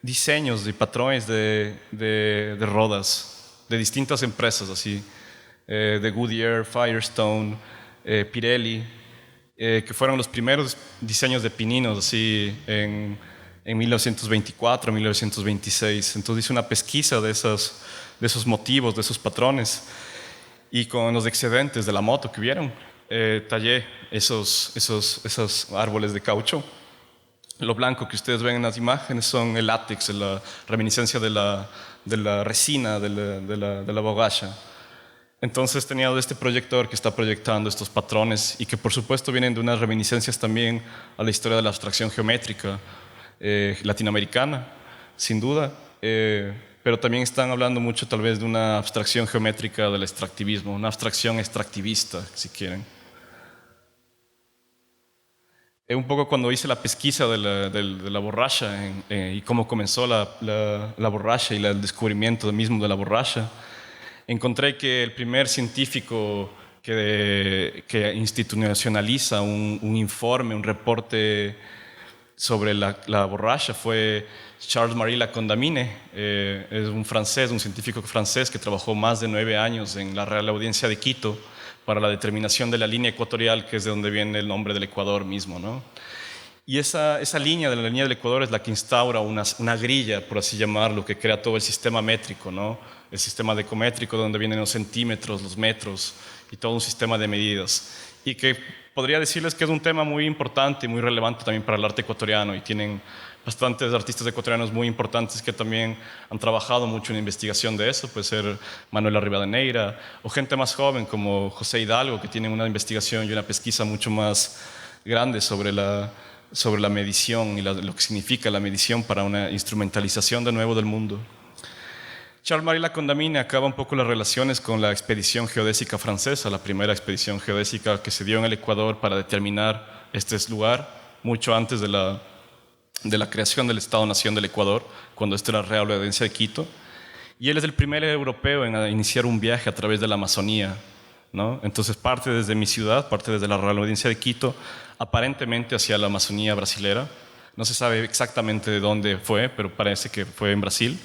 diseños y patrones de rodas de distintas empresas, así, de Goodyear, Firestone, Pirelli, que fueron los primeros diseños de pininos así en 1924, 1926. Entonces hice una pesquisa de esos motivos, de esos patrones, y con los excedentes de la moto que hubieron, tallé esos árboles de caucho. Lo blanco que ustedes ven en las imágenes son el látex, la reminiscencia de la resina de la bogacha. Entonces tenía este proyector que está proyectando estos patrones y que por supuesto vienen de unas reminiscencias también a la historia de la abstracción geométrica latinoamericana, sin duda, pero también están hablando mucho tal vez de una abstracción geométrica del extractivismo, una abstracción extractivista, si quieren. Un poco cuando hice la pesquisa de la borracha y cómo comenzó la borracha y el descubrimiento mismo de la borracha, encontré que el primer científico que institucionaliza un informe, un reporte sobre la borracha fue Charles-Marie Lacondamine. Es un francés, un científico francés que trabajó más de 9 años en la Real Audiencia de Quito para la determinación de la línea ecuatorial, que es de donde viene el nombre del Ecuador mismo, ¿no? Y esa línea de la línea del Ecuador es la que instaura una grilla, por así llamarlo, que crea todo el sistema métrico, ¿no? El sistema decométrico, donde vienen los centímetros, los metros y todo un sistema de medidas. Y que podría decirles que es un tema muy importante y muy relevante también para el arte ecuatoriano. Y tienen bastantes artistas ecuatorianos muy importantes que también han trabajado mucho en la investigación de eso. Puede ser Manuela Rivadeneira o gente más joven como José Hidalgo, que tienen una investigación y una pesquisa mucho más grande sobre la medición y lo que significa la medición para una instrumentalización de nuevo del mundo. Charles-Marie Lacondamine acaba un poco las relaciones con la expedición geodésica francesa, la primera expedición geodésica que se dio en el Ecuador para determinar este lugar, mucho antes de la creación del Estado-Nación del Ecuador, cuando esta era la Real Audiencia de Quito. Y él es el primer europeo en iniciar un viaje a través de la Amazonía, ¿no? Entonces parte desde mi ciudad, parte desde la Real Audiencia de Quito, aparentemente hacia la Amazonía brasilera. No se sabe exactamente de dónde fue, pero parece que fue en Brasil.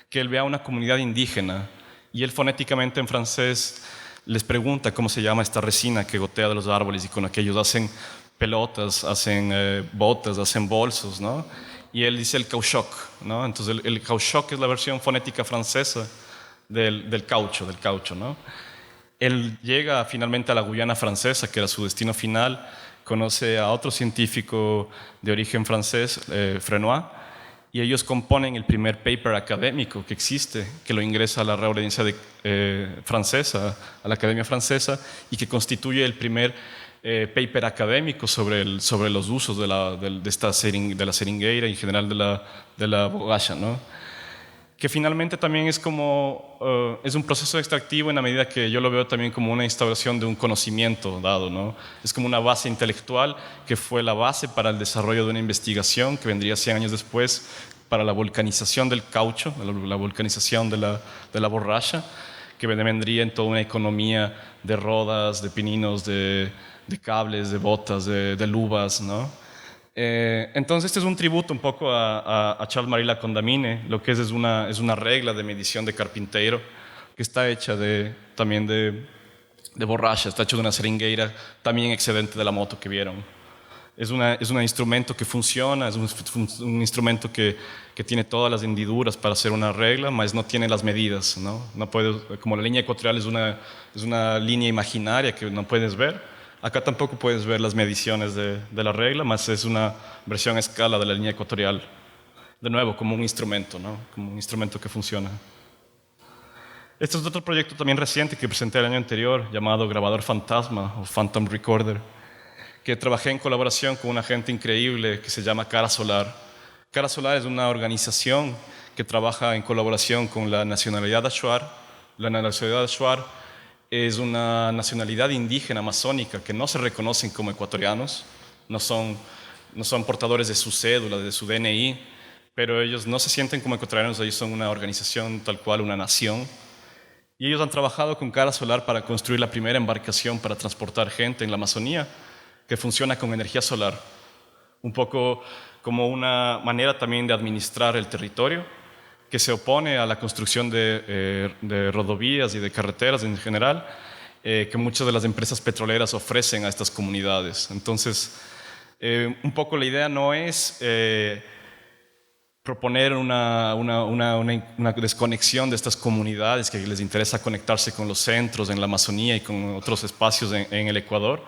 Que él ve a una comunidad indígena y él fonéticamente en francés les pregunta cómo se llama esta resina que gotea de los árboles y con la que ellos hacen pelotas, hacen botas, hacen bolsos, ¿no? Y él dice el cauchoc, ¿no? Entonces el cauchoc es la versión fonética francesa del caucho, ¿no? Él llega finalmente a la Guyana francesa, que era su destino final, conoce a otro científico de origen francés, Frenois, y ellos componen el primer paper académico que existe, que lo ingresa a la Real Audiencia francesa, a la Academia Francesa, y que constituye el primer paper académico sobre los usos de la seringueira y en general de la bogacha, ¿no? Que finalmente también es un proceso extractivo en la medida que yo lo veo también como una instauración de un conocimiento dado, ¿no? Es como una base intelectual que fue la base para el desarrollo de una investigación que vendría 100 años después para la volcanización del caucho, la volcanización de la borracha, que vendría en toda una economía de rodas, de pininos, de cables, de botas, de luvas, ¿no? Entonces este es un tributo un poco a Charles-Marie Lacondamine. Lo que es una regla de medición de carpintero que está hecha también de borracha, está hecha de una seringueira también excedente de la moto que vieron. Es un instrumento que funciona, es un instrumento que tiene todas las hendiduras para hacer una regla, mas no tiene las medidas, ¿no? No como la línea ecuatorial es una línea imaginaria que no puedes ver. Acá tampoco puedes ver las mediciones de la regla, más es una versión a escala de la línea ecuatorial. De nuevo, como un instrumento, ¿no? Como un instrumento que funciona. Este es otro proyecto también reciente que presenté el año anterior, llamado Grabador Fantasma o Phantom Recorder, que trabajé en colaboración con una gente increíble que se llama Cara Solar. Cara Solar es una organización que trabaja en colaboración con la nacionalidad Achuar. La nacionalidad Achuar es una nacionalidad indígena amazónica que no se reconocen como ecuatorianos, no son no son portadores de su cédula, de su DNI, pero ellos no se sienten como ecuatorianos, ellos son una organización tal cual, una nación. Y ellos han trabajado con Cara Solar para construir la primera embarcación para transportar gente en la Amazonía, que funciona con energía solar. Un poco como una manera también de administrar el territorio, que se opone a la construcción de rodovías y de carreteras en general, que muchas de las empresas petroleras ofrecen a estas comunidades. Entonces, un poco la idea no es proponer una desconexión de estas comunidades que les interesa conectarse con los centros en la Amazonía y con otros espacios en el Ecuador,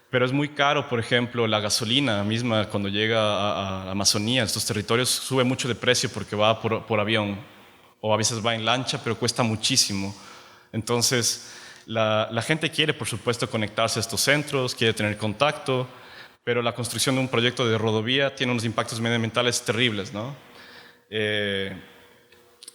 pero es muy caro, por ejemplo, la gasolina misma cuando llega a la Amazonía, estos territorios, sube mucho de precio porque va por avión o a veces va en lancha, pero cuesta muchísimo. Entonces, la gente quiere, por supuesto, conectarse a estos centros, quiere tener contacto, pero la construcción de un proyecto de rodovía tiene unos impactos medioambientales terribles, ¿no?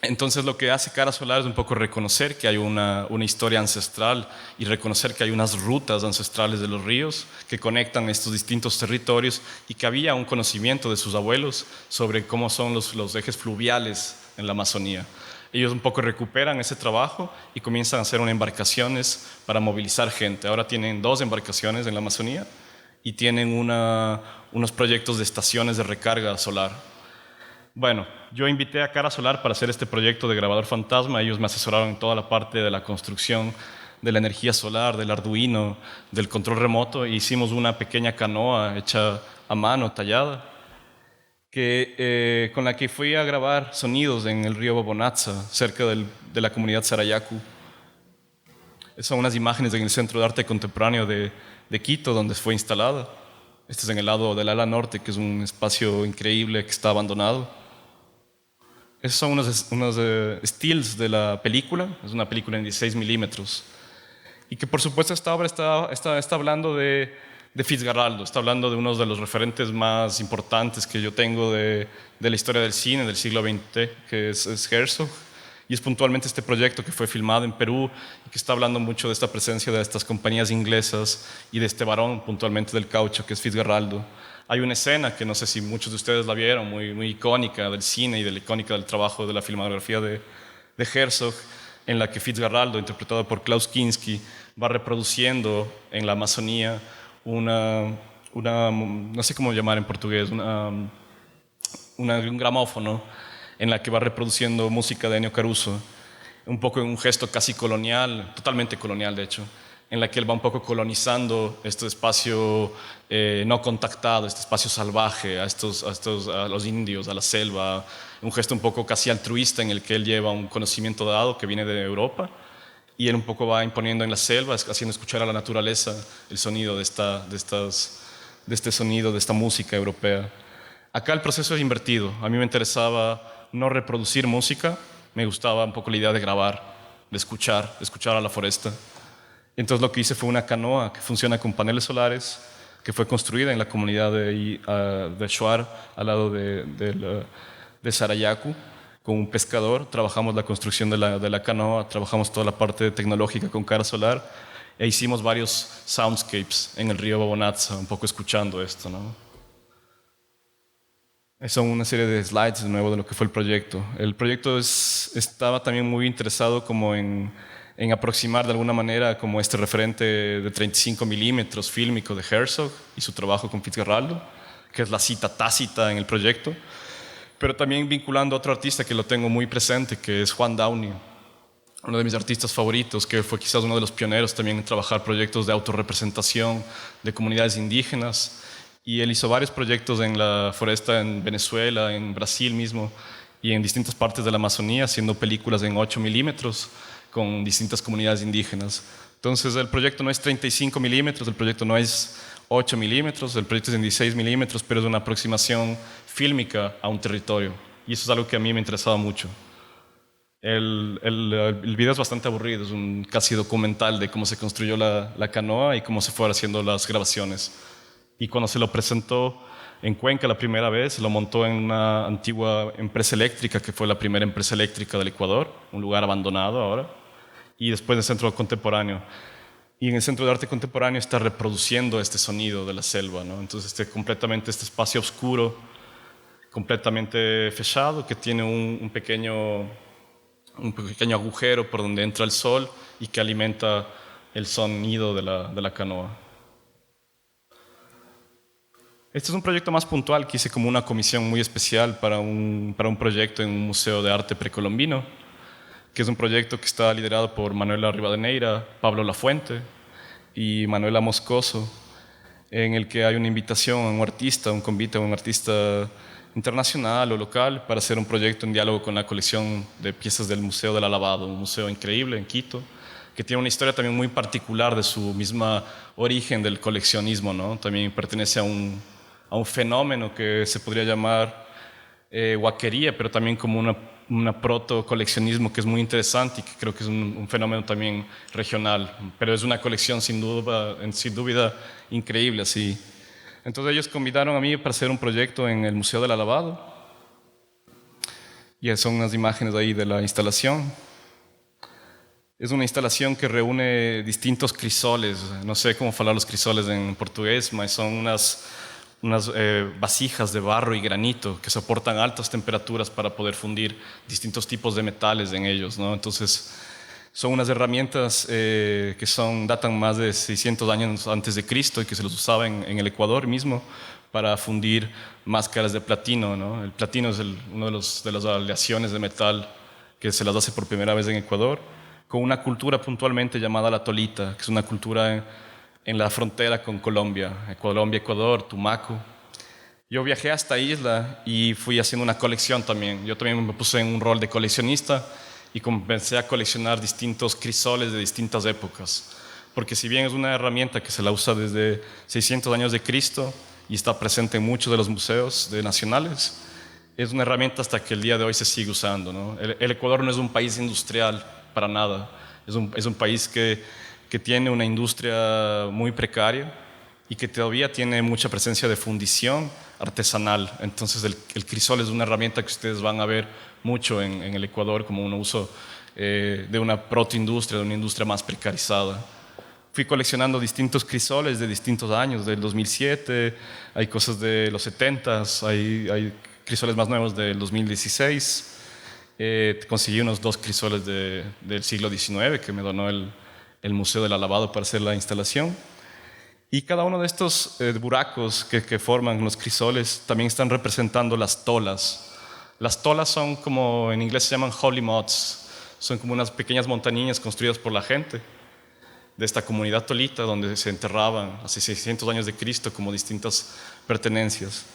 Entonces lo que hace Cara Solar es un poco reconocer que hay una historia ancestral y reconocer que hay unas rutas ancestrales de los ríos que conectan estos distintos territorios y que había un conocimiento de sus abuelos sobre cómo son los ejes fluviales en la Amazonía. Ellos un poco recuperan ese trabajo y comienzan a hacer unas embarcaciones para movilizar gente. Ahora tienen 2 embarcaciones en la Amazonía y tienen unos proyectos de estaciones de recarga solar. Bueno, yo invité a Cara Solar para hacer este proyecto de grabador fantasma. Ellos me asesoraron en toda la parte de la construcción de la energía solar, del Arduino, del control remoto. E hicimos una pequeña canoa hecha a mano, tallada, con la que fui a grabar sonidos en el río Bobonatza, cerca de la comunidad Sarayaku. Son unas imágenes en el Centro de Arte Contemporáneo de Quito, donde fue instalada. Este es en el lado del ala norte, que es un espacio increíble que está abandonado. Esos son unos stills de la película. Es una película en 16 milímetros. Y que por supuesto esta obra está hablando de Fitzgerald, está hablando de uno de los referentes más importantes que yo tengo de la historia del cine del siglo XX, que es Herzog. Y es puntualmente este proyecto que fue filmado en Perú y que está hablando mucho de esta presencia de estas compañías inglesas y de este varón puntualmente del caucho que es Fitzgerald. Hay una escena que no sé si muchos de ustedes la vieron, muy icónica del cine y icónica del trabajo de la filmografía de Herzog, en la que Fitzgerald, interpretado por Klaus Kinski, va reproduciendo en la Amazonía no sé cómo llamar en portugués, un gramófono en la que va reproduciendo música de Ennio Caruso, un poco en un gesto casi colonial, totalmente colonial de hecho, en la que él va un poco colonizando este espacio no contactado, este espacio salvaje, a los indios, a la selva, un gesto un poco casi altruista en el que él lleva un conocimiento dado que viene de Europa y él un poco va imponiendo en la selva, haciendo escuchar a la naturaleza el sonido de este sonido, de esta música europea. Acá el proceso es invertido. A mí me interesaba no reproducir música, me gustaba un poco la idea de grabar, de escuchar a la foresta. Entonces lo que hice fue una canoa que funciona con paneles solares, que fue construida en la comunidad de Shuar, al lado de Sarayaku, con un pescador. Trabajamos la construcción de la canoa, trabajamos toda la parte tecnológica con Cara Solar e hicimos varios soundscapes en el río Bobonatza, un poco escuchando esto, ¿no? Son una serie de slides de nuevo de lo que fue el proyecto. El proyecto estaba también muy interesado como en aproximar de alguna manera como este referente de 35 milímetros fílmico de Herzog y su trabajo con Fitzgerald, que es la cita tácita en el proyecto, pero también vinculando a otro artista que lo tengo muy presente, que es Juan Downey, uno de mis artistas favoritos, que fue quizás uno de los pioneros también en trabajar proyectos de autorrepresentación de comunidades indígenas. Y él hizo varios proyectos en la foresta en Venezuela, en Brasil mismo y en distintas partes de la Amazonía, haciendo películas en 8 milímetros con distintas comunidades indígenas. Entonces el proyecto no es 35 milímetros, el proyecto no es 8 milímetros, el proyecto es en 16 milímetros, pero es una aproximación fílmica a un territorio. Y eso es algo que a mí me interesaba mucho. El video es bastante aburrido, es un casi documental de cómo se construyó la canoa y cómo se fueron haciendo las grabaciones. Y cuando se lo presentó en Cuenca la primera vez, lo montó en una antigua empresa eléctrica, que fue la primera empresa eléctrica del Ecuador, un lugar abandonado ahora, y después en el Centro Contemporáneo. Y en el Centro de Arte Contemporáneo está reproduciendo este sonido de la selva, ¿no? Entonces completamente este espacio oscuro, completamente fechado, que tiene un pequeño agujero por donde entra el sol y que alimenta el sonido de la canoa. Este es un proyecto más puntual que hice como una comisión muy especial para un proyecto en un museo de arte precolombino, que es un proyecto que está liderado por Manuela Rivadeneira, Pablo Lafuente y Manuela Moscoso, en el que hay una invitación a un artista, un convite a un artista internacional o local para hacer un proyecto en diálogo con la colección de piezas del Museo del Alabado, un museo increíble en Quito, que tiene una historia también muy particular de su misma origen del coleccionismo, ¿no? También pertenece a un fenómeno que se podría llamar huaquería, pero también como una proto-coleccionismo que es muy interesante y que creo que es un fenómeno también regional, pero es una colección sin duda increíble, así. Entonces ellos convidaron a mí para hacer un proyecto en el Museo del Alabado, y son unas imágenes ahí de la instalación. Es una instalación que reúne distintos crisoles, no sé cómo hablar los crisoles en portugués, mas son unas vasijas de barro y granito que soportan altas temperaturas para poder fundir distintos tipos de metales en ellos, ¿no? Entonces son unas herramientas que datan más de 600 años antes de Cristo y que se los usaba en el Ecuador mismo para fundir máscaras de platino, ¿no? El platino es una de las aleaciones de metal que se las hace por primera vez en Ecuador, con una cultura puntualmente llamada la tolita, que es una cultura en la frontera con Colombia, Ecuador, Tumaco. Yo viajé a esta isla y fui haciendo una colección también. Yo también me puse en un rol de coleccionista y comencé a coleccionar distintos crisoles de distintas épocas. Porque si bien es una herramienta que se la usa desde 600 años de Cristo y está presente en muchos de los museos nacionales, es una herramienta hasta que el día de hoy se sigue usando, ¿no? El Ecuador no es un país industrial para nada. Es un país que tiene una industria muy precaria y que todavía tiene mucha presencia de fundición artesanal. Entonces el crisol es una herramienta que ustedes van a ver mucho en el Ecuador como un uso de una protoindustria, de una industria más precarizada. Fui coleccionando distintos crisoles de distintos años, del 2007, hay cosas de los 70s, hay crisoles más nuevos del 2016. Conseguí unos 2 crisoles del siglo XIX que me donó el Museo del Alabado para hacer la instalación. Y cada uno de estos buracos que forman los crisoles también están representando las tolas. Las tolas son como, en inglés se llaman holy mods, son como unas pequeñas montañas construidas por la gente de esta comunidad tolita donde se enterraban hace 600 años de Cristo como distintas pertenencias.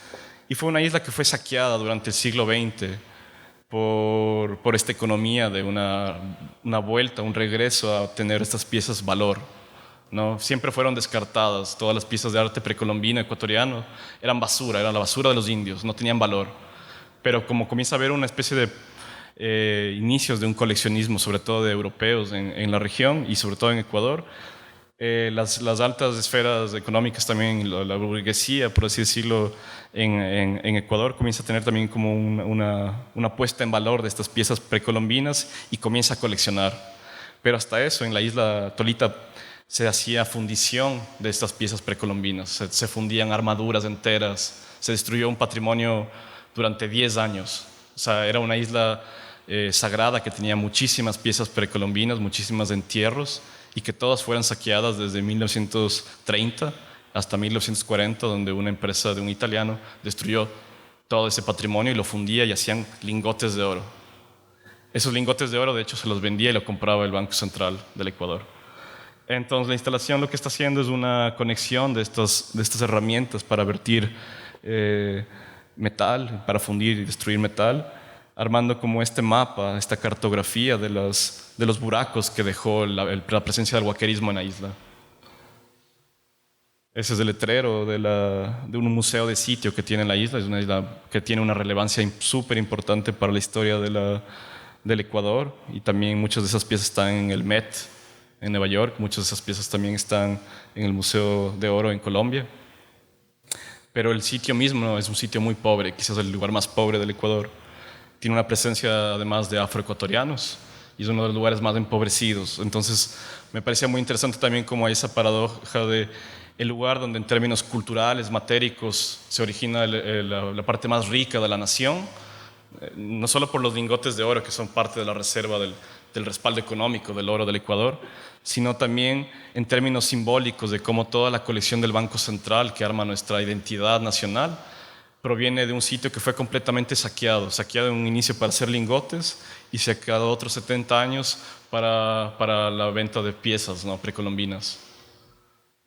Y fue una isla que fue saqueada durante el siglo XX por esta economía de una vuelta, un regreso a obtener estas piezas valor, ¿no? Siempre fueron descartadas, todas las piezas de arte precolombino, ecuatoriano, eran basura, eran la basura de los indios, no tenían valor. Pero como comienza a haber una especie de inicios de un coleccionismo, sobre todo de europeos en la región y sobre todo en Ecuador, las altas esferas económicas también, la burguesía, por así decirlo, en Ecuador comienza a tener también como una puesta en valor de estas piezas precolombinas y comienza a coleccionar. Pero hasta eso, en la isla Tolita se hacía fundición de estas piezas precolombinas, se fundían armaduras enteras, se destruyó un patrimonio durante 10 años. O sea, era una isla sagrada que tenía muchísimas piezas precolombinas, muchísimos entierros, y que todas fueran saqueadas desde 1930 hasta 1940, donde una empresa de un italiano destruyó todo ese patrimonio y lo fundía y hacían lingotes de oro. Esos lingotes de oro, de hecho, se los vendía y lo compraba el Banco Central del Ecuador. Entonces, la instalación lo que está haciendo es una conexión de estas herramientas para vertir metal, para fundir y destruir metal, armando como este mapa, esta cartografía de los buracos que dejó la presencia del huaquerismo en la isla. Ese es el letrero de un museo de sitio que tiene la isla. Es una isla que tiene una relevancia súper importante para la historia del Ecuador, y también muchas de esas piezas están en el Met en Nueva York, muchas de esas piezas también están en el Museo de Oro en Colombia. Pero el sitio mismo es un sitio muy pobre, quizás el lugar más pobre del Ecuador. Tiene una presencia además de afroecuatorianos, y es uno de los lugares más empobrecidos. Entonces me parecía muy interesante también cómo hay esa paradoja de el lugar donde en términos culturales, matéricos, se origina la parte más rica de la nación, no solo por los lingotes de oro que son parte de la reserva del respaldo económico del oro del Ecuador, sino también en términos simbólicos de cómo toda la colección del Banco Central que arma nuestra identidad nacional proviene de un sitio que fue completamente saqueado en un inicio para hacer lingotes y saqueado otros 70 años para la venta de piezas, ¿no?, precolombinas.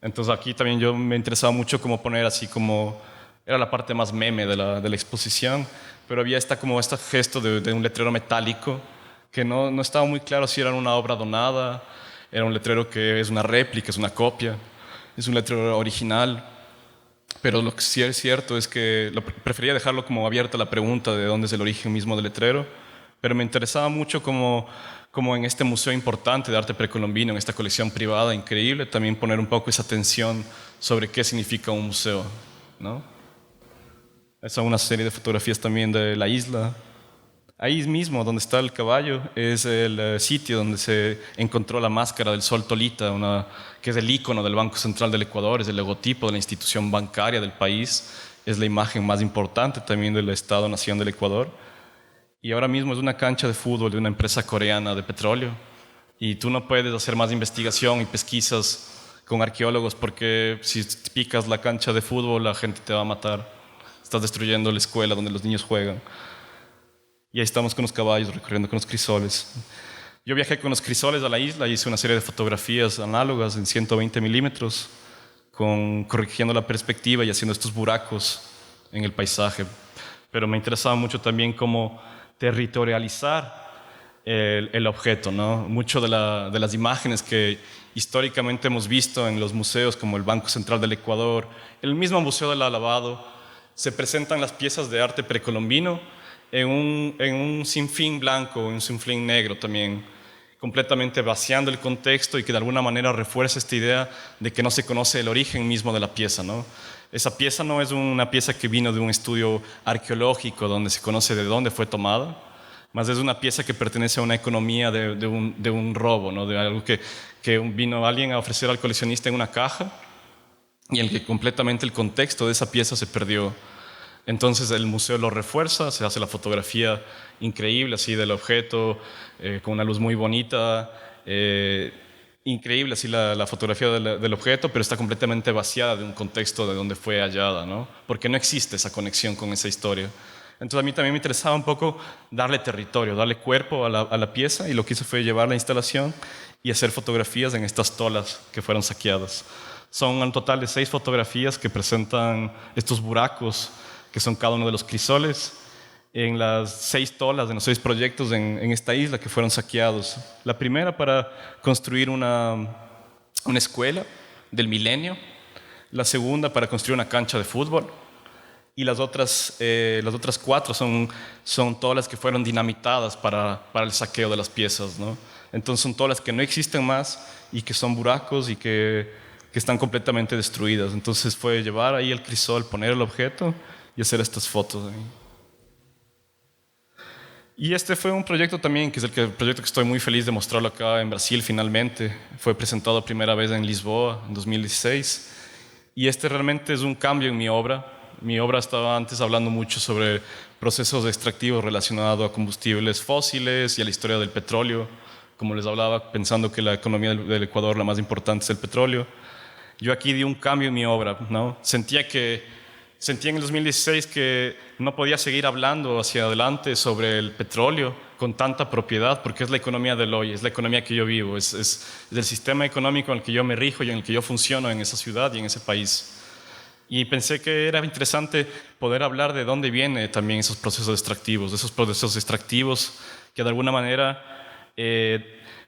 Entonces aquí también yo me interesaba mucho como poner así como, era la parte más meme de la exposición, pero había este gesto de un letrero metálico que no estaba muy claro si era una obra donada, era un letrero que es una réplica, es una copia, es un letrero original, pero lo que sí es cierto es que prefería dejarlo como abierta la pregunta de dónde es el origen mismo del letrero, pero me interesaba mucho como en este museo importante de arte precolombino, en esta colección privada increíble, también poner un poco esa atención sobre qué significa un museo, ¿no? Esa es una serie de fotografías también de la isla. Ahí mismo, donde está el caballo, es el sitio donde se encontró la máscara del Sol Tolita, que es el ícono del Banco Central del Ecuador, es el logotipo de la institución bancaria del país, es la imagen más importante también del Estado-Nación del Ecuador. Y ahora mismo es una cancha de fútbol de una empresa coreana de petróleo. Y tú no puedes hacer más investigación y pesquisas con arqueólogos porque si picas la cancha de fútbol la gente te va a matar. Estás destruyendo la escuela donde los niños juegan. Y ahí estamos con los caballos recorriendo con los crisoles. Yo viajé con los crisoles a la isla y hice una serie de fotografías análogas en 120 milímetros, corrigiendo la perspectiva y haciendo estos buracos en el paisaje. Pero me interesaba mucho también cómo territorializar el objeto, ¿no? Mucho de las imágenes que históricamente hemos visto en los museos como el Banco Central del Ecuador, el mismo Museo del Alabado, se presentan las piezas de arte precolombino en un sinfín blanco, en un sinfín negro también, completamente vaciando el contexto y que de alguna manera refuerza esta idea de que no se conoce el origen mismo de la pieza, ¿no? Esa pieza no es una pieza que vino de un estudio arqueológico donde se conoce de dónde fue tomada, más es una pieza que pertenece a una economía de un robo, ¿no? De algo que vino alguien a ofrecer al coleccionista en una caja y en el que completamente el contexto de esa pieza se perdió. Entonces el museo lo refuerza, se hace la fotografía increíble así del objeto, con una luz muy bonita, increíble así la fotografía del objeto, pero está completamente vaciada de un contexto de donde fue hallada, ¿no? Porque no existe esa conexión con esa historia. Entonces a mí también me interesaba un poco darle territorio, darle cuerpo a la pieza, y lo que hice fue llevar la instalación y hacer fotografías en estas tolas que fueron saqueadas. Son un total de 6 fotografías que presentan estos buracos que son cada uno de los crisoles, en las 6 tolas de los 6 proyectos en esta isla que fueron saqueados. La primera para construir una escuela del milenio, la segunda para construir una cancha de fútbol, y las otras 4 son tolas que fueron dinamitadas para el saqueo de las piezas, ¿no? Entonces son tolas que no existen más y que son buracos y que están completamente destruidas. Entonces fue llevar ahí el crisol, poner el objeto y hacer estas fotos ahí. Y este fue un proyecto también, que es el proyecto que estoy muy feliz de mostrarlo acá en Brasil finalmente. Fue presentado primera vez en Lisboa en 2016. Y este realmente es un cambio en mi obra. Mi obra estaba antes hablando mucho sobre procesos extractivos relacionados a combustibles fósiles y a la historia del petróleo. Como les hablaba, pensando que la economía del Ecuador, la más importante es el petróleo. Yo aquí di un cambio en mi obra, ¿no? Sentía en el 2016 que no podía seguir hablando hacia adelante sobre el petróleo con tanta propiedad, porque es la economía del hoy, es la economía que yo vivo, es el sistema económico en el que yo me rijo y en el que yo funciono en esa ciudad y en ese país. Y pensé que era interesante poder hablar de dónde vienen también esos procesos extractivos que de alguna manera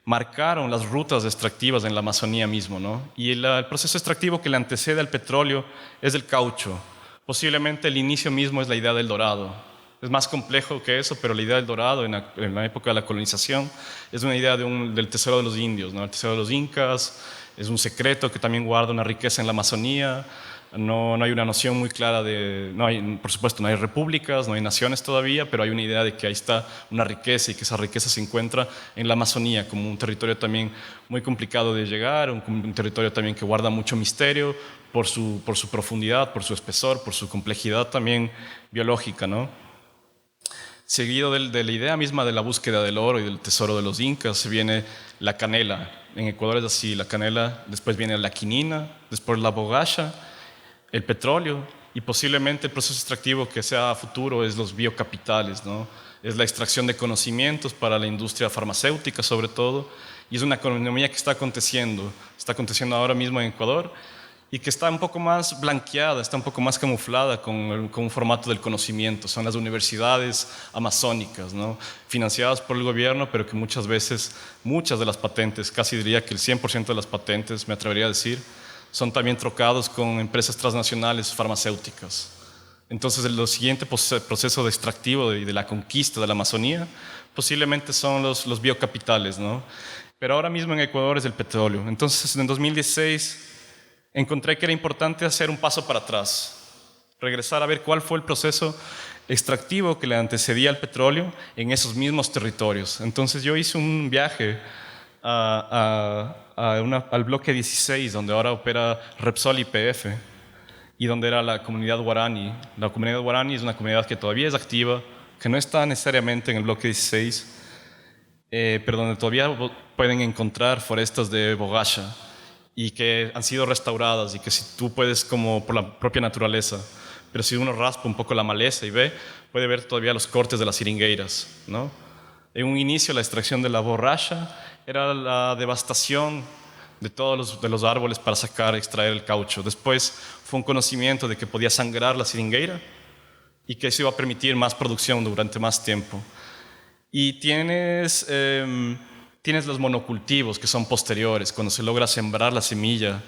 marcaron las rutas extractivas en la Amazonía mismo, ¿no? Y el proceso extractivo que le antecede al petróleo es el caucho. Posiblemente el inicio mismo es la idea del dorado. Es más complejo que eso, pero la idea del dorado en la época de la colonización es una idea del tesoro de los indios, ¿no? El tesoro de los incas es un secreto que también guarda una riqueza en la Amazonía. No hay una noción muy clara por supuesto, no hay repúblicas, no hay naciones todavía, pero hay una idea de que ahí está una riqueza y que esa riqueza se encuentra en la Amazonía, como un territorio también muy complicado de llegar, un territorio también que guarda mucho misterio por su profundidad, por su espesor, por su complejidad también biológica, ¿no? Seguido de la idea misma de la búsqueda del oro y del tesoro de los incas, se viene la canela. En Ecuador es así, la canela, después viene la quinina, después la bogacha, el petróleo y posiblemente el proceso extractivo que sea futuro es los biocapitales, ¿no? Es la extracción de conocimientos para la industria farmacéutica sobre todo, y es una economía que está aconteciendo ahora mismo en Ecuador y que está un poco más blanqueada, está un poco más camuflada con un formato del conocimiento. Son las universidades amazónicas, ¿no? Financiadas por el gobierno, pero que muchas veces, muchas de las patentes, casi diría que el 100% de las patentes, me atrevería a decir, son también trocados con empresas transnacionales farmacéuticas. Entonces, el siguiente proceso de extractivo y de la conquista de la Amazonía posiblemente son los biocapitales, ¿no? Pero ahora mismo en Ecuador es el petróleo. Entonces, en 2016 encontré que era importante hacer un paso para atrás, regresar a ver cuál fue el proceso extractivo que le antecedía al petróleo en esos mismos territorios. Entonces, yo hice un viaje al bloque 16, donde ahora opera Repsol YPF, y donde era la comunidad guaraní. La comunidad guaraní es una comunidad que todavía es activa, que no está necesariamente en el bloque 16, pero donde todavía pueden encontrar forestas de bogacha y que han sido restauradas y que si tú puedes, como por la propia naturaleza, pero si uno raspa un poco la maleza y ve, puede ver todavía los cortes de las seringueiras, ¿no? En un inicio la extracción de la borracha era la devastación de todos los árboles para extraer el caucho. Después fue un conocimiento de que podía sangrar la seringueira y que eso iba a permitir más producción durante más tiempo. Y tienes los monocultivos que son posteriores. Cuando se logra sembrar la semilla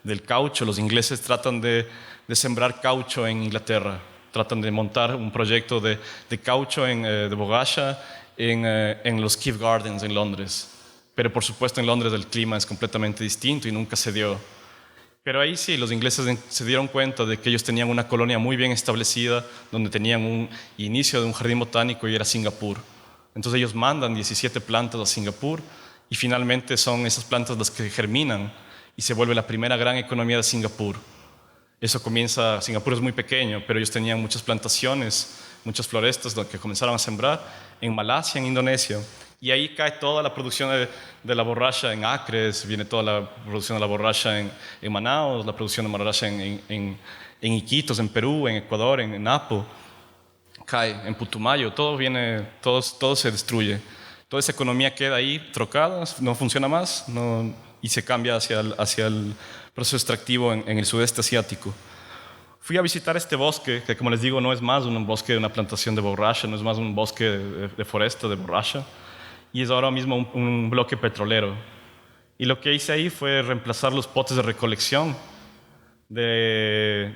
del caucho, los ingleses tratan de sembrar caucho en Inglaterra. Tratan de montar un proyecto de caucho de bogacha en los Kew Gardens en Londres. Pero por supuesto en Londres el clima es completamente distinto y nunca se dio. Pero ahí sí, los ingleses se dieron cuenta de que ellos tenían una colonia muy bien establecida, donde tenían un inicio de un jardín botánico y era Singapur. Entonces ellos mandan 17 plantas a Singapur y finalmente son esas plantas las que germinan y se vuelve la primera gran economía de Singapur. Eso comienza, Singapur es muy pequeño, pero ellos tenían muchas plantaciones, muchas florestas que comenzaron a sembrar en Malasia, en Indonesia. Y ahí cae toda la producción de la borracha en Acres, viene toda la producción de la borracha en Manaos, la producción de borracha en Iquitos, en Perú, en Ecuador, en Napo. Cae en Putumayo, todo se destruye. Toda esa economía queda ahí trocada, no funciona más y se cambia hacia el proceso extractivo en el sudeste asiático. Fui a visitar este bosque, que como les digo no es más un bosque de una plantación de borracha, no es más un bosque de foresta de borracha, y es ahora mismo un bloque petrolero. Y lo que hice ahí fue reemplazar los potes de recolección de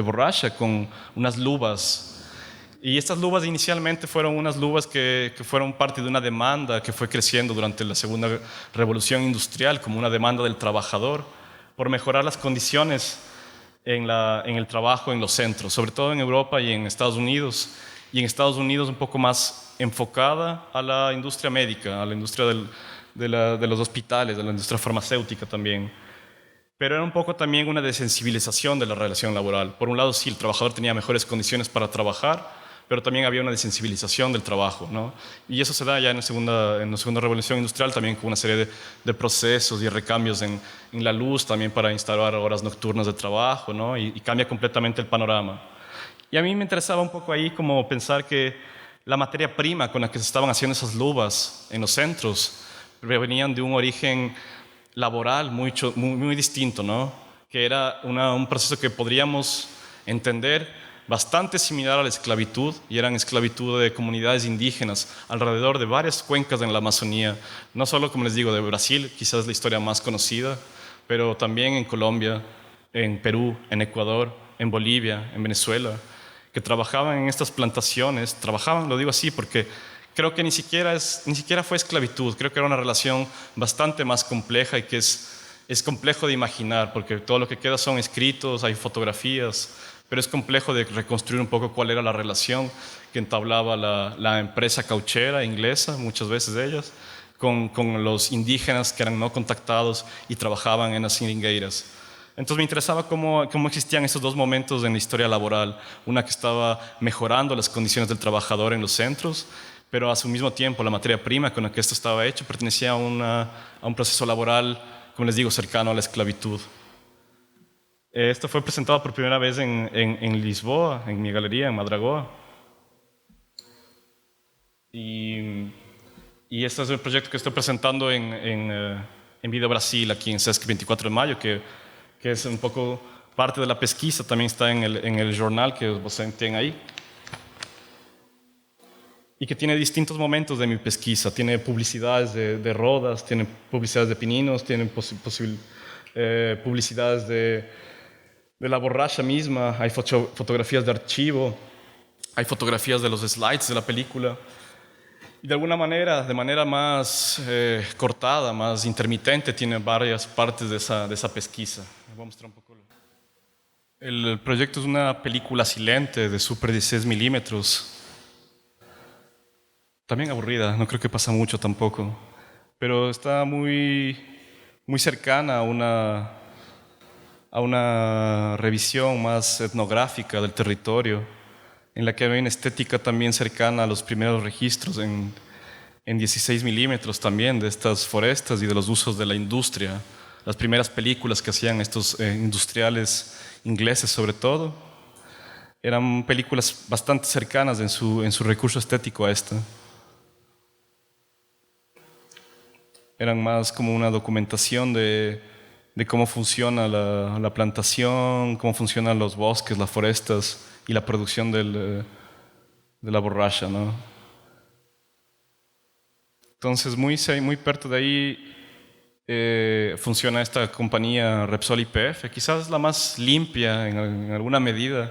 borracha con unas lubas. Y estas lubas inicialmente fueron unas lubas que fueron parte de una demanda que fue creciendo durante la segunda revolución industrial, como una demanda del trabajador por mejorar las condiciones en el trabajo en los centros, sobre todo en Europa y en Estados Unidos. Y en Estados Unidos un poco más enfocada a la industria médica, a la industria de los hospitales, a la industria farmacéutica también. Pero era un poco también una desensibilización de la relación laboral. Por un lado, sí, el trabajador tenía mejores condiciones para trabajar, pero también había una desensibilización del trabajo, ¿no? Y eso se da ya en la segunda revolución industrial, también con una serie de procesos y recambios en la luz, también para instalar horas nocturnas de trabajo, ¿no? Y cambia completamente el panorama. Y a mí me interesaba un poco ahí como pensar que la materia prima con la que se estaban haciendo esas luvas en los centros venían de un origen laboral muy distinto, ¿no? Que era un proceso que podríamos entender bastante similar a la esclavitud, y eran esclavitud de comunidades indígenas alrededor de varias cuencas en la Amazonía, no solo, como les digo, de Brasil, quizás la historia más conocida, pero también en Colombia, en Perú, en Ecuador, en Bolivia, en Venezuela, que trabajaban en estas plantaciones, lo digo así porque creo que ni siquiera fue esclavitud, creo que era una relación bastante más compleja y que es es complejo de imaginar, porque todo lo que queda son escritos, hay fotografías, pero es complejo de reconstruir un poco cuál era la relación que entablaba la empresa cauchera inglesa, muchas veces de ellas, con los indígenas que eran no contactados y trabajaban en las seringueiras. Entonces me interesaba cómo existían esos dos momentos en la historia laboral, una que estaba mejorando las condiciones del trabajador en los centros, pero a su mismo tiempo la materia prima con la que esto estaba hecho pertenecía a un proceso laboral, como les digo, cercano a la esclavitud. Esto fue presentado por primera vez en Lisboa, en mi galería, en Madragoa. Y este es el proyecto que estoy presentando en Video Brasil, aquí en Sesc 24 de Mayo, que es un poco parte de la pesquisa, también está en el jornal que ustedes tienen ahí. Y que tiene distintos momentos de mi pesquisa. Tiene publicidades de rodas, tiene publicidades de pininos, tiene publicidades de la borracha misma, hay fotografías de archivo, hay fotografías de los slides de la película. Y de alguna manera, de manera más cortada, más intermitente, tiene varias partes de esa pesquisa. Voy a mostrar un poco. El proyecto es una película silente de Super 16 milímetros. También aburrida, no creo que pasa mucho tampoco. Pero está muy cercana a una revisión más etnográfica del territorio, en la que hay una estética también cercana a los primeros registros en 16 milímetros también de estas forestas y de los usos de la industria. Las primeras películas que hacían estos industriales ingleses sobre todo, eran películas bastante cercanas en su recurso estético a esta. Eran más como una documentación de cómo funciona la plantación, cómo funcionan los bosques, las forestas y la producción de la borracha, ¿no? Entonces, muy perto de ahí funciona esta compañía Repsol YPF, quizás la más limpia en alguna medida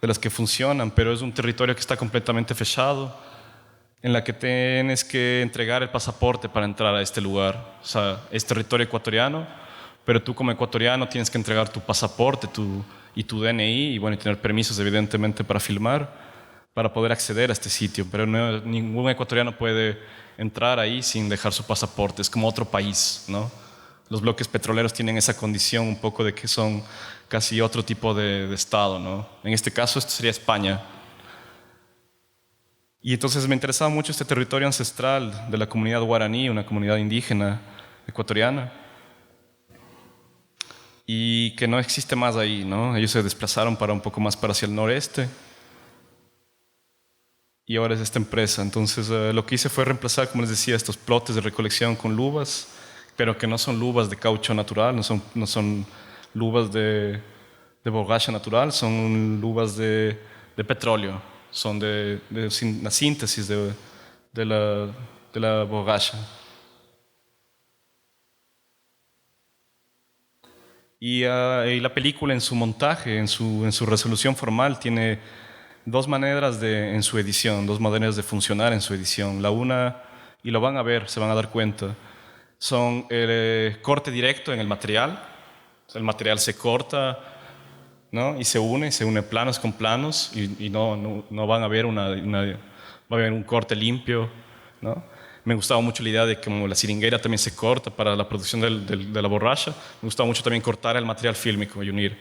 de las que funcionan, pero es un territorio que está completamente fechado, en la que tienes que entregar el pasaporte para entrar a este lugar. O sea, es territorio ecuatoriano, pero tú como ecuatoriano tienes que entregar tu pasaporte y tu DNI y bueno, y tener permisos evidentemente para filmar, para poder acceder a este sitio. Pero ningún ecuatoriano puede entrar ahí sin dejar su pasaporte. Es como otro país, ¿no? Los bloques petroleros tienen esa condición un poco de que son casi otro tipo de estado, ¿no? En este caso esto sería España. Y entonces me interesaba mucho este territorio ancestral de la comunidad guaraní, una comunidad indígena ecuatoriana, y que no existe más ahí, ¿no? Ellos se desplazaron para un poco más para hacia el noreste, y ahora es esta empresa. Entonces lo que hice fue reemplazar, como les decía, estos plotes de recolección con luvas, pero que no son luvas de caucho natural, no son luvas de borracha natural, son luvas de petróleo. Son de la síntesis de la borracha. Y la película en su montaje, en su resolución formal, tiene dos maneras en su edición, dos maneras de funcionar en su edición. La una, y lo van a ver, se van a dar cuenta, son el corte directo en el material. O sea, el material se corta, ¿no? Y se une planos con planos y no van a ver va a haber un corte limpio, ¿no? Me gustaba mucho la idea de que como la seringueira también se corta para la producción de la borracha, me gustaba mucho también cortar el material fílmico y unir.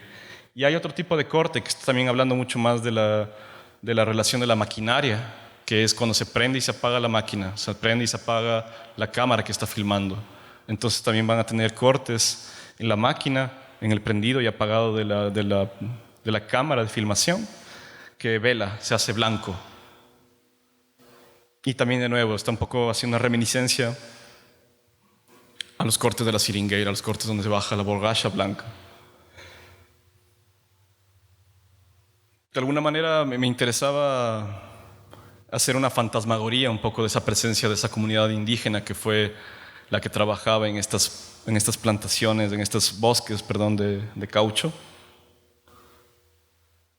Y hay otro tipo de corte que está también hablando mucho más de la relación de la maquinaria, que es cuando se prende y se apaga la máquina, se prende y se apaga la cámara que está filmando. Entonces también van a tener cortes en la máquina, en el prendido y apagado de la cámara de filmación, que vela, se hace blanco. Y también de nuevo está un poco haciendo una reminiscencia a los cortes de la seringueira, a los cortes donde se baja la borracha blanca. De alguna manera me interesaba hacer una fantasmagoría un poco de esa presencia de esa comunidad indígena que fue la que trabajaba en estas plantaciones, en estos bosques, de caucho.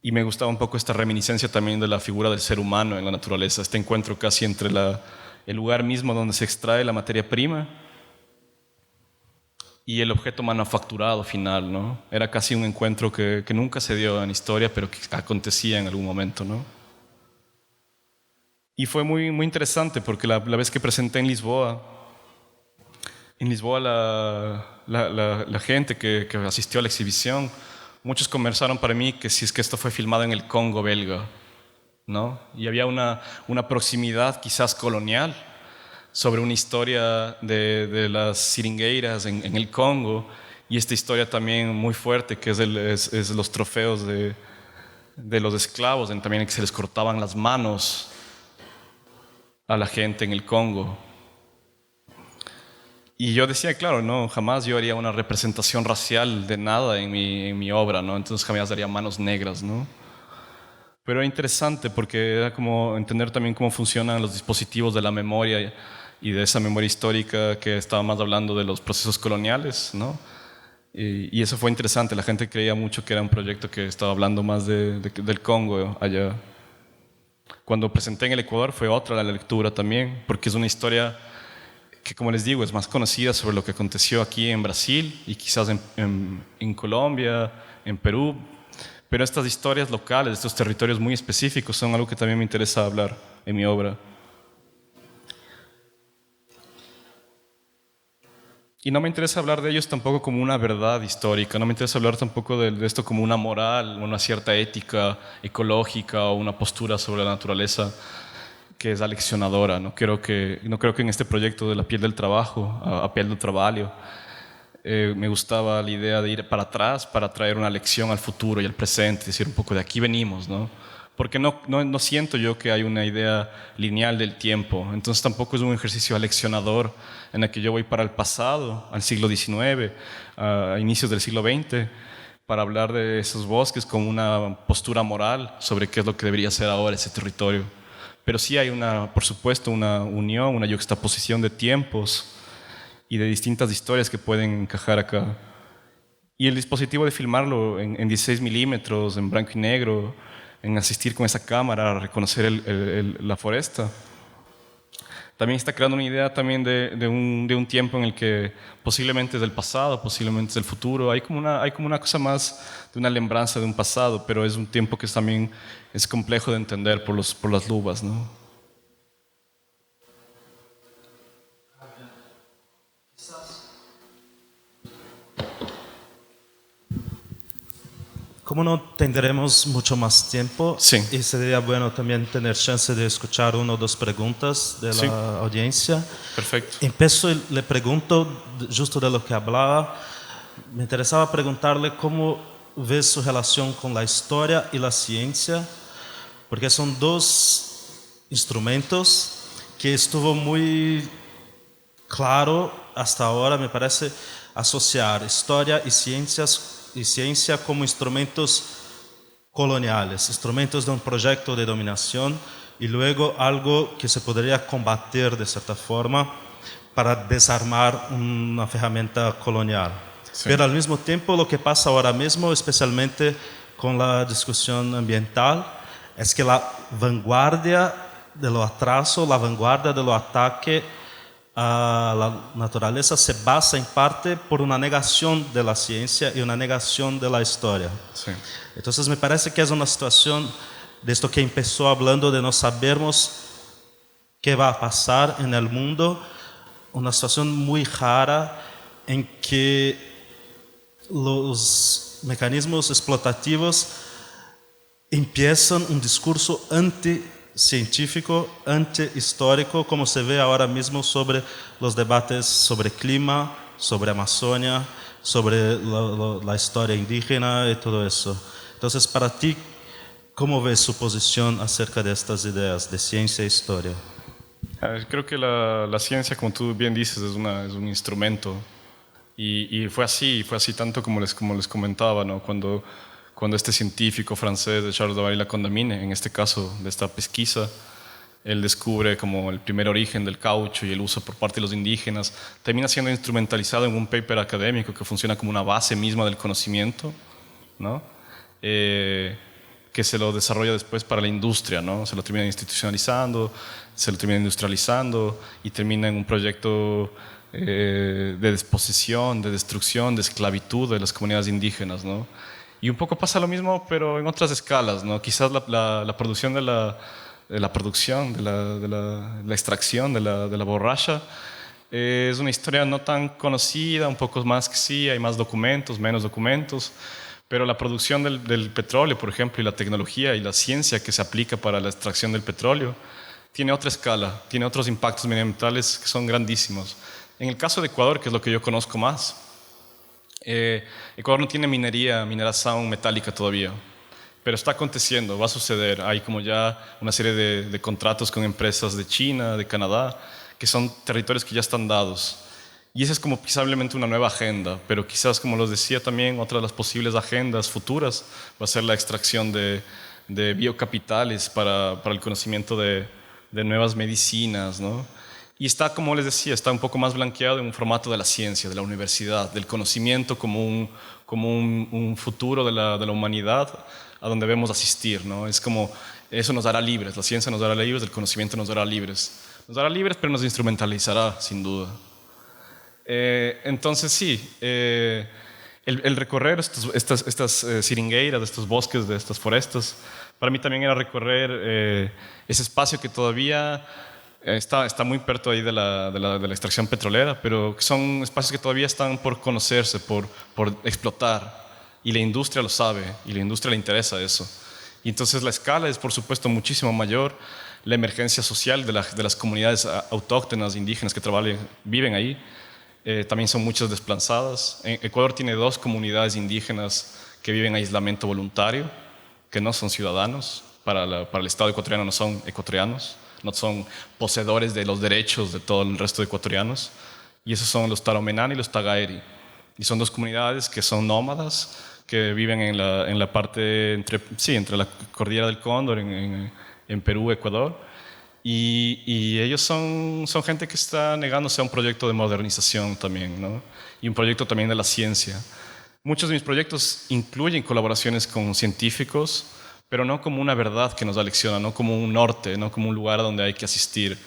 Y me gustaba un poco esta reminiscencia también de la figura del ser humano en la naturaleza, este encuentro casi entre el lugar mismo donde se extrae la materia prima y el objeto manufacturado final, ¿no? Era casi un encuentro que nunca se dio en historia, pero que acontecía en algún momento, ¿no? Y fue muy, muy interesante porque la vez que presenté en Lisboa la gente que asistió a la exhibición, muchos conversaron para mí que si es que esto fue filmado en el Congo belga, ¿no? Y había una proximidad quizás colonial sobre una historia de las seringueiras en el Congo, y esta historia también muy fuerte que es los trofeos de los esclavos, también que se les cortaban las manos a la gente en el Congo. Y yo decía, claro, no, jamás yo haría una representación racial de nada en mi obra, ¿no? Entonces jamás daría manos negras, ¿no? Pero era interesante porque era como entender también cómo funcionan los dispositivos de la memoria y de esa memoria histórica que estaba más hablando de los procesos coloniales, ¿no? Y eso fue interesante. La gente creía mucho que era un proyecto que estaba hablando más del Congo allá. Cuando presenté en el Ecuador fue otra la lectura también, porque es una historia que, como les digo, es más conocida sobre lo que aconteció aquí en Brasil y quizás en Colombia, en Perú. Pero estas historias locales, estos territorios muy específicos, son algo que también me interesa hablar en mi obra. Y no me interesa hablar de ellos tampoco como una verdad histórica, no me interesa hablar tampoco de esto como una moral, una cierta ética ecológica o una postura sobre la naturaleza que es aleccionadora. No creo que en este proyecto de la piel del trabajo, a piel del trabajo, me gustaba la idea de ir para atrás para traer una lección al futuro y al presente, decir un poco de aquí venimos, ¿no? Porque no siento yo que hay una idea lineal del tiempo, entonces tampoco es un ejercicio aleccionador en el que yo voy para el pasado, al siglo XIX, a inicios del siglo XX, para hablar de esos bosques como una postura moral sobre qué es lo que debería ser ahora ese territorio. Pero sí hay por supuesto, una unión, una yuxtaposición de tiempos y de distintas historias que pueden encajar acá. Y el dispositivo de filmarlo en 16 milímetros, en blanco y negro, en asistir con esa cámara a reconocer la foresta, también está creando una idea también de un tiempo en el que posiblemente es del pasado, posiblemente es del futuro. Hay como una cosa más de una lembranza de un pasado, pero es un tiempo que también es complejo de entender por las luvas, ¿no? Como no tendremos mucho más tiempo, sí, y sería bueno también tener chance de escuchar una o dos preguntas de sí, la audiencia. Perfecto. Empiezo y le pregunto, justo de lo que hablaba, me interesaba preguntarle cómo ve su relación con la historia y la ciencia, porque son dos instrumentos que estuvo muy claro hasta ahora, me parece, asociar historia y ciencia como instrumentos coloniales, instrumentos de un proyecto de dominación y luego algo que se podría combatir de cierta forma para desarmar una herramienta colonial. Sí. Pero al mismo tiempo lo que pasa ahora mismo, especialmente con la discusión ambiental, es que la vanguardia de lo atraso, la vanguardia de lo ataque a la naturaleza se basa en parte por una negación de la ciencia y una negación de la historia. Sí. Entonces me parece que es una situación de esto que empezó hablando de no sabermos qué va a pasar en el mundo, una situación muy rara en que los mecanismos explotativos empiezan un discurso científico, antihistórico, como se ve ahora mismo sobre los debates sobre clima, sobre Amazonia, sobre la historia indígena y todo eso. Entonces, para ti, ¿cómo ves su posición acerca de estas ideas de ciencia e historia? Creo que la ciencia, como tú bien dices, es un instrumento. Y fue así tanto como les comentaba, ¿no? Cuando este científico francés de Charles Davary la Condamine, en este caso de esta pesquisa, él descubre como el primer origen del caucho y el uso por parte de los indígenas, termina siendo instrumentalizado en un paper académico que funciona como una base misma del conocimiento, ¿no? Que se lo desarrolla después para la industria, ¿no? Se lo termina institucionalizando, se lo termina industrializando y termina en un proyecto de desposesión, de destrucción, de esclavitud de las comunidades indígenas, ¿no? Y un poco pasa lo mismo, pero en otras escalas, ¿no? Quizás la producción de la producción, la extracción de la borracha es una historia no tan conocida, un poco más que sí, hay más documentos, menos documentos, pero la producción del petróleo, por ejemplo, y la tecnología y la ciencia que se aplica para la extracción del petróleo, tiene otra escala, tiene otros impactos medioambientales que son grandísimos. En el caso de Ecuador, que es lo que yo conozco más, Ecuador no tiene mineración metálica todavía, pero está aconteciendo, va a suceder. Hay como ya una serie de contratos con empresas de China, de Canadá, que son territorios que ya están dados. Y esa es como quizás una nueva agenda, pero quizás, como los decía también, otra de las posibles agendas futuras va a ser la extracción de biocapitales para el conocimiento de nuevas medicinas, ¿no? Y está, como les decía, está un poco más blanqueado en un formato de la ciencia, de la universidad, del conocimiento como un futuro de la humanidad a donde debemos asistir, ¿no? Es como, eso nos hará libres, la ciencia nos hará libres, el conocimiento nos hará libres. Nos hará libres, pero nos instrumentalizará, sin duda. Entonces, sí, el recorrer estas seringueiras, estos bosques, de estas forestas, para mí también era recorrer ese espacio que todavía está muy perto ahí de la extracción petrolera, pero son espacios que todavía están por conocerse, por explotar, y la industria lo sabe, y la industria le interesa eso. Y entonces la escala es, por supuesto, muchísimo mayor. La emergencia social de las comunidades autóctonas, indígenas que viven ahí, también son muchas desplazadas. Ecuador tiene 2 comunidades indígenas que viven en aislamiento voluntario, que no son ciudadanos, para el Estado ecuatoriano no son ecuatorianos, no son poseedores de los derechos de todo el resto de ecuatorianos, y esos son los Taromenán y los Tagaeri. Y son 2 comunidades que son nómadas, que viven en la parte entre la cordillera del Cóndor, en Perú, Ecuador, y ellos son gente que está negándose a un proyecto de modernización también, ¿no? Y un proyecto también de la ciencia. Muchos de mis proyectos incluyen colaboraciones con científicos, pero no como una verdad que nos alecciona, no como un norte, no como un lugar a donde hay que asistir.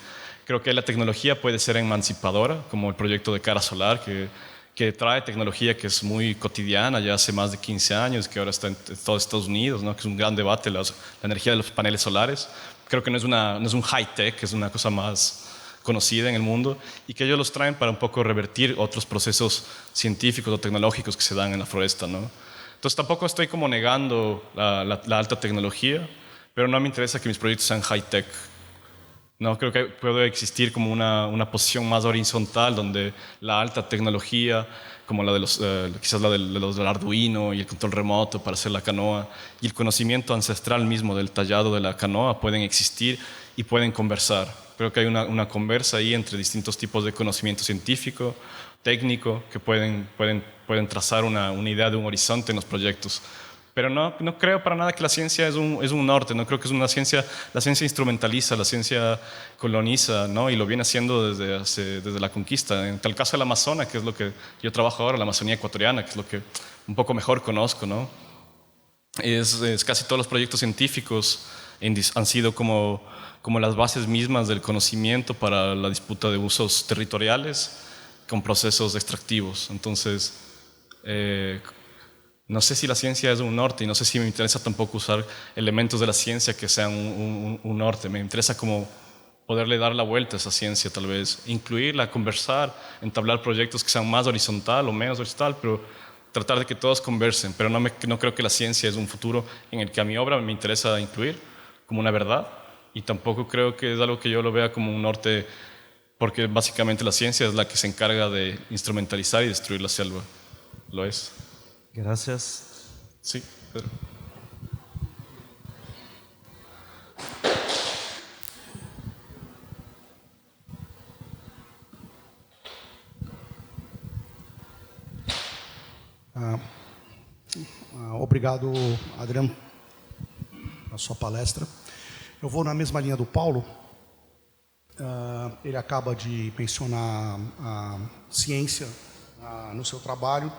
Creo que la tecnología puede ser emancipadora, como el proyecto de Cara Solar, que trae tecnología que es muy cotidiana, ya hace más de 15 años, que ahora está en todos Estados Unidos, ¿no? Que es un gran debate, la energía de los paneles solares. Creo que no es un high-tech, es una cosa más conocida en el mundo, y que ellos los traen para un poco revertir otros procesos científicos o tecnológicos que se dan en la floresta, ¿no? Entonces tampoco estoy como negando la alta tecnología, pero no me interesa que mis proyectos sean high-tech. No, creo que puede existir como una posición más horizontal donde la alta tecnología, como la de quizás la de los del Arduino y el control remoto para hacer la canoa, y el conocimiento ancestral mismo del tallado de la canoa pueden existir y pueden conversar. Creo que hay una conversa ahí entre distintos tipos de conocimiento científico, técnico, que pueden trazar una idea de un horizonte en los proyectos. Pero no creo para nada que la ciencia es un norte, no creo que es una ciencia, la ciencia instrumentaliza, la ciencia coloniza, ¿no? Y lo viene haciendo desde la conquista. En tal caso el Amazonas, que es lo que yo trabajo ahora, la Amazonía ecuatoriana, que es lo que un poco mejor conozco, ¿no? Es casi todos los proyectos científicos han sido como las bases mismas del conocimiento para la disputa de usos territoriales con procesos extractivos. Entonces, no sé si la ciencia es un norte y no sé si me interesa tampoco usar elementos de la ciencia que sean un norte. Me interesa como poderle dar la vuelta a esa ciencia, tal vez, incluirla, conversar, entablar proyectos que sean más horizontal o menos horizontal, pero tratar de que todos conversen. Pero no creo que la ciencia es un futuro en el que a mi obra me interesa incluir como una verdad, y tampoco creo que es algo que yo lo vea como un norte, porque básicamente la ciencia es la que se encarga de instrumentalizar y destruir la selva. Lo es. Gracias. Sí, Pedro. Obrigado, Adriano, a sua palestra. Eu vou na mesma linha do Paulo. Ele acaba de mencionar a ciência no seu trabalho.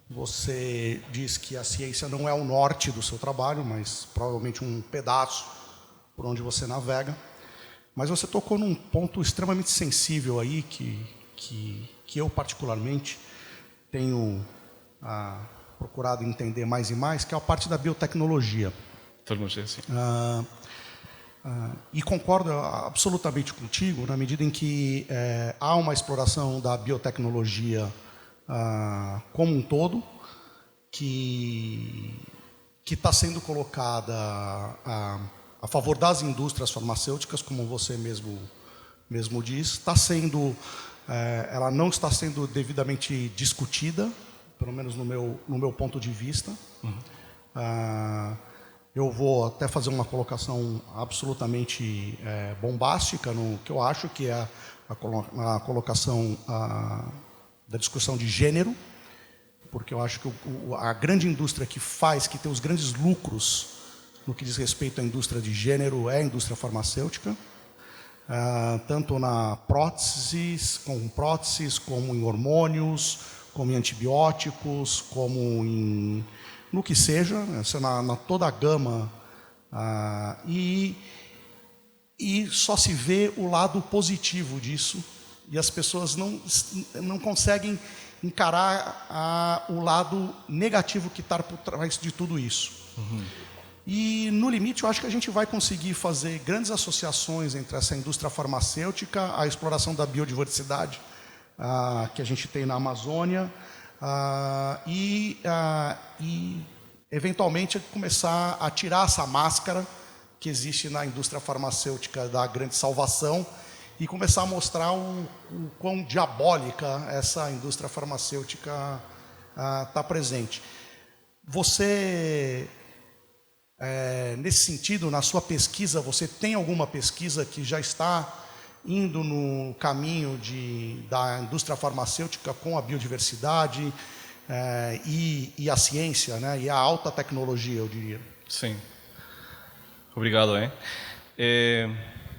Você diz que a ciência não é o norte do seu trabalho, mas provavelmente um pedaço por onde você navega. Mas você tocou num ponto extremamente sensível aí, que que eu particularmente tenho procurado entender mais e mais, que é a parte da biotecnologia. Todo mundo assim. E concordo absolutamente contigo na medida em que há uma exploração da biotecnologia como um todo que está sendo colocada a favor das indústrias farmacêuticas, como você mesmo diz. Está sendo, ela não está sendo devidamente discutida, pelo menos no meu ponto de vista. Eu vou até fazer uma colocação absolutamente bombástica no que eu acho que é a colocação da discussão de gênero, porque eu acho que a grande indústria que tem os grandes lucros no que diz respeito à indústria de gênero é a indústria farmacêutica, tanto na próteses, como em hormônios, como em antibióticos, como no que seja, na toda a gama, e só se vê o lado positivo disso, e as pessoas não conseguem encarar o lado negativo que está por trás de tudo isso. E, no limite, eu acho que a gente vai conseguir fazer grandes associações entre essa indústria farmacêutica, a exploração da biodiversidade que a gente tem na Amazônia, e eventualmente, começar a tirar essa máscara que existe na indústria farmacêutica da grande salvação e começar a mostrar o quão diabólica essa indústria farmacêutica está presente. Você, nesse sentido, na sua pesquisa, você tem alguma pesquisa que já está indo no caminho da indústria farmacêutica com a biodiversidade e a ciência, né? E a alta tecnologia, eu diria? Sim. Obrigado.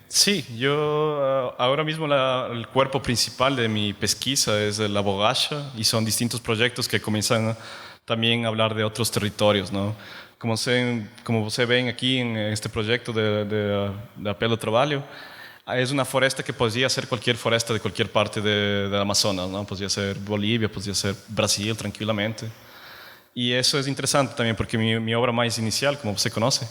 Sí, yo ahora mismo el cuerpo principal de mi pesquisa es la bogacha y son distintos proyectos que comienzan también a hablar de otros territorios, ¿no? Como você ven aquí en este proyecto de Apelo Trabalho, es una foresta que podría ser cualquier foresta de cualquier parte del Amazonas, ¿no? Podría ser Bolivia, podría ser Brasil tranquilamente. Y eso es interesante también porque mi obra más inicial, como você conoce,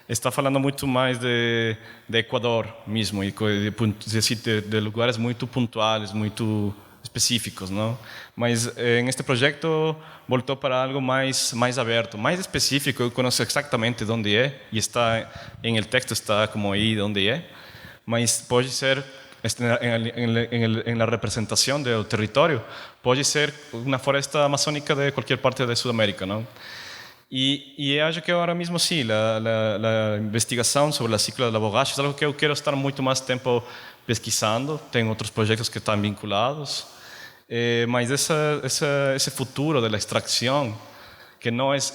está falando muito mais de Equador mesmo, e de lugares muito pontuais, muito específicos, não? Mas neste projeto voltou para algo mais aberto, mais específico. Eu conheço exatamente onde é, e está em el texto está como aí onde é, mas pode ser em la representação do território, pode ser uma floresta amazônica de qualquer parte de Sudamérica, não? Y acho que ahora mismo sí, la investigación sobre la ciclo de la bogacha es algo que yo quiero estar mucho más tiempo pesquisando. Tengo otros proyectos que están vinculados. Mas ese futuro de la extracción, que no es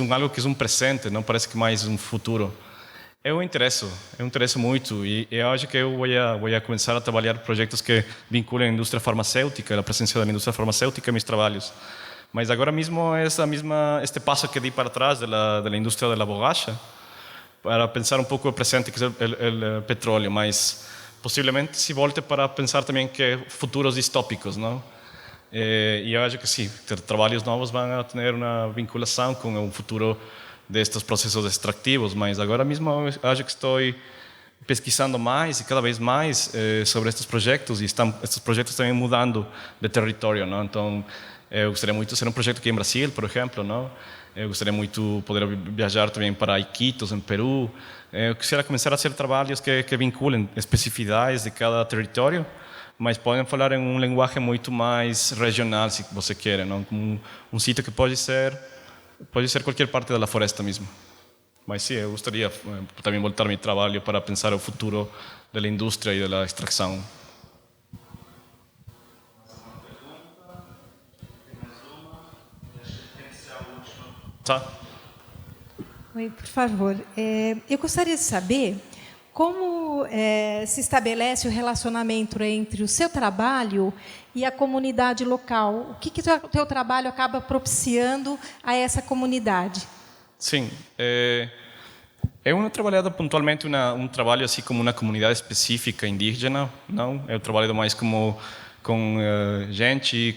algo que es un presente, no parece que más es un futuro. Eu interesso muito e eu acho que eu vou começar a trabalhar projetos que vinculem a indústria farmacêutica, a presença da indústria farmacêutica em meus trabalhos. Mas agora mesmo é este passo que di para trás da indústria da bogacha para pensar um pouco o presente, que é o petróleo, mas possivelmente se volte para pensar também que futuros distópicos, não? E eu acho que sim, trabalhos novos vão ter uma vinculação com um futuro destes processos extractivos, mas agora mesmo eu acho que estou pesquisando mais e cada vez mais sobre estes projetos, e estes projetos também mudando de território, não? Então, eu gostaria muito de ser um projeto aqui em Brasil, por exemplo, não? Eu gostaria muito de poder viajar também para Iquitos, em Peru. Eu quisiera começar a fazer trabalhos que vinculem especificidades de cada território, mas podem falar em um linguagem muito mais regional, se você quer, não? Como um sítio que pode ser qualquer parte da floresta mesmo. Mas sim, eu gostaria também voltar meu trabalho para pensar o futuro da indústria e da extração. Tá. Oi, por favor. Eu gostaria de saber como se estabelece o relacionamento entre o seu trabalho e a comunidade local. O que o teu trabalho acaba propiciando a essa comunidade? Sim. Eu não trabalhado pontualmente um trabalho assim como uma comunidade específica indígena, não. Eu trabalho mais como gente,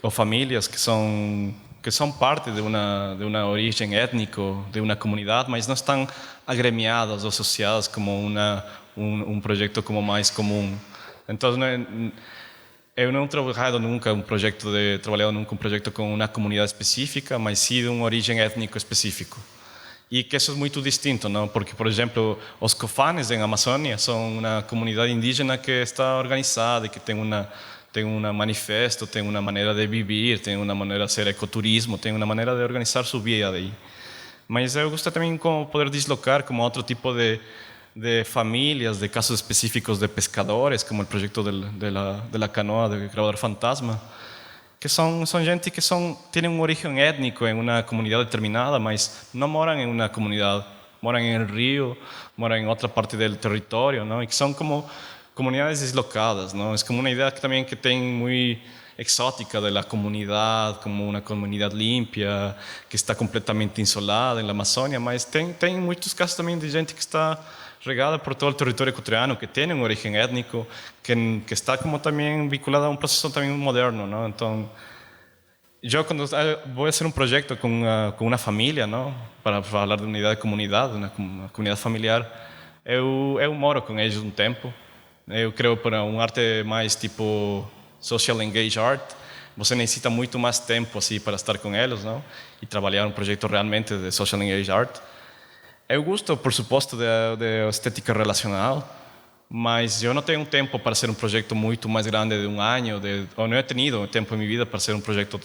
ou famílias que são parte de uma origem étnica, de uma comunidade, mas não estão agremiadas ou associadas como um projeto como mais comum. Então, eu não trabalhado nunca um projeto com uma comunidade específica, mas sim de uma origem étnica específica. E que isso é muito distinto, não? Porque, por exemplo, os cofanes em Amazônia são uma comunidade indígena que está organizada e que tem um manifesto, tem uma maneira de viver, tem uma maneira de ser ecoturismo, tem uma maneira de organizar sua vida aí. Mas eu gosto também de poder deslocar como outro tipo de famílias, de casos específicos de pescadores, como o projeto de la canoa de Gravador Fantasma, que são gente que têm uma origem étnica em uma comunidade determinada, mas não moram em uma comunidade, moram em um rio, moram em outra parte do território, não? E que são como comunidades deslocadas, não? É como uma ideia que tem muito exótica da comunidade, como uma comunidade limpia, que está completamente isolada na Amazônia, mas tem muitos casos também de gente que está regada por todo o território equatoriano, que tem uma origem étnica, que está como também vinculada a um processo também moderno, não? Então, eu quando vou fazer um projeto com uma família, não? Para falar de uma ideia de comunidade, uma comunidade familiar, eu moro com eles um tempo. Eu creio para arte mais tipo social engage art, você necessita muito mais tempo assim para estar com eles, não? E trabalhar um projeto realmente de social engage art. Eu gosto, por suposto, de estética relacional, mas eu não tenho tempo para ser um projeto muito mais grande de um ano, ou não he tenido tempo em minha vida para ser um projeto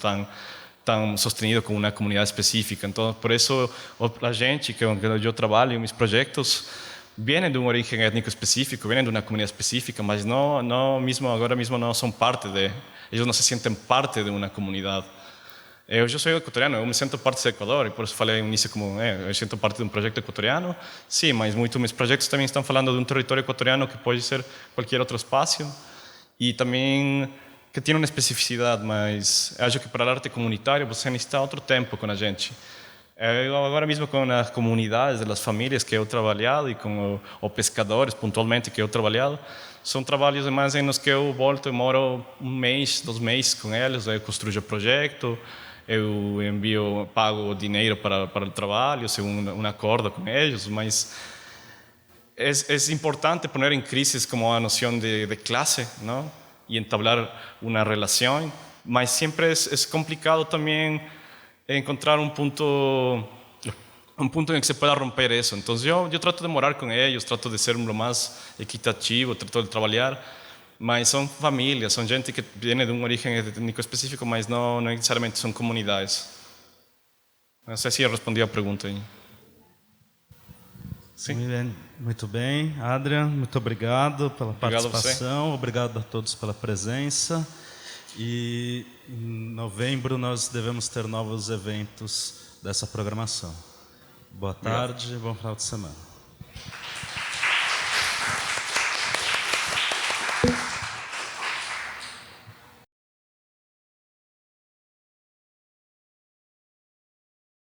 tão sostenido com uma comunidade específica. Então, por isso, a gente que eu trabalho, meus projetos vêm de uma origem étnica específica, vêm de uma comunidade específica, mas agora mesmo não são parte eles não se sentem parte de uma comunidade. Eu sou equatoriano, eu me sinto parte do Equador, e por isso falei no início como eu sinto parte de um projeto equatoriano. Sim, mas muitos meus projetos também estão falando de um território equatoriano que pode ser qualquer outro espaço e também que tem uma especificidade, mas acho que para a arte comunitária você necessita outro tempo com a gente. Eu agora mesmo com as comunidades, as famílias que eu trabalhado e com os pescadores pontualmente que eu trabalhado, são trabalhos mais em que eu volto e moro um mês, 2 meses com eles, eu construo o projeto, eu pago dinheiro para o trabalho, segundo um acordo com eles, mas é importante poner em crise como a noção de classe, não? E entablar uma relação, mas sempre é complicado também encontrar um ponto em que se pueda romper isso. Então eu trato de morar com eles, trato de ser o mais equitativo, trato de trabalhar, mas são famílias, são gente que vem de uma origem étnica específica, mas não necessariamente são comunidades. Não sei se eu respondi a pergunta aí. Sim. Muito bem. Adrian, muito obrigado pela participação, obrigado a todos pela presença. E em novembro nós devemos ter novos eventos dessa programação. Boa tarde, bom final de semana.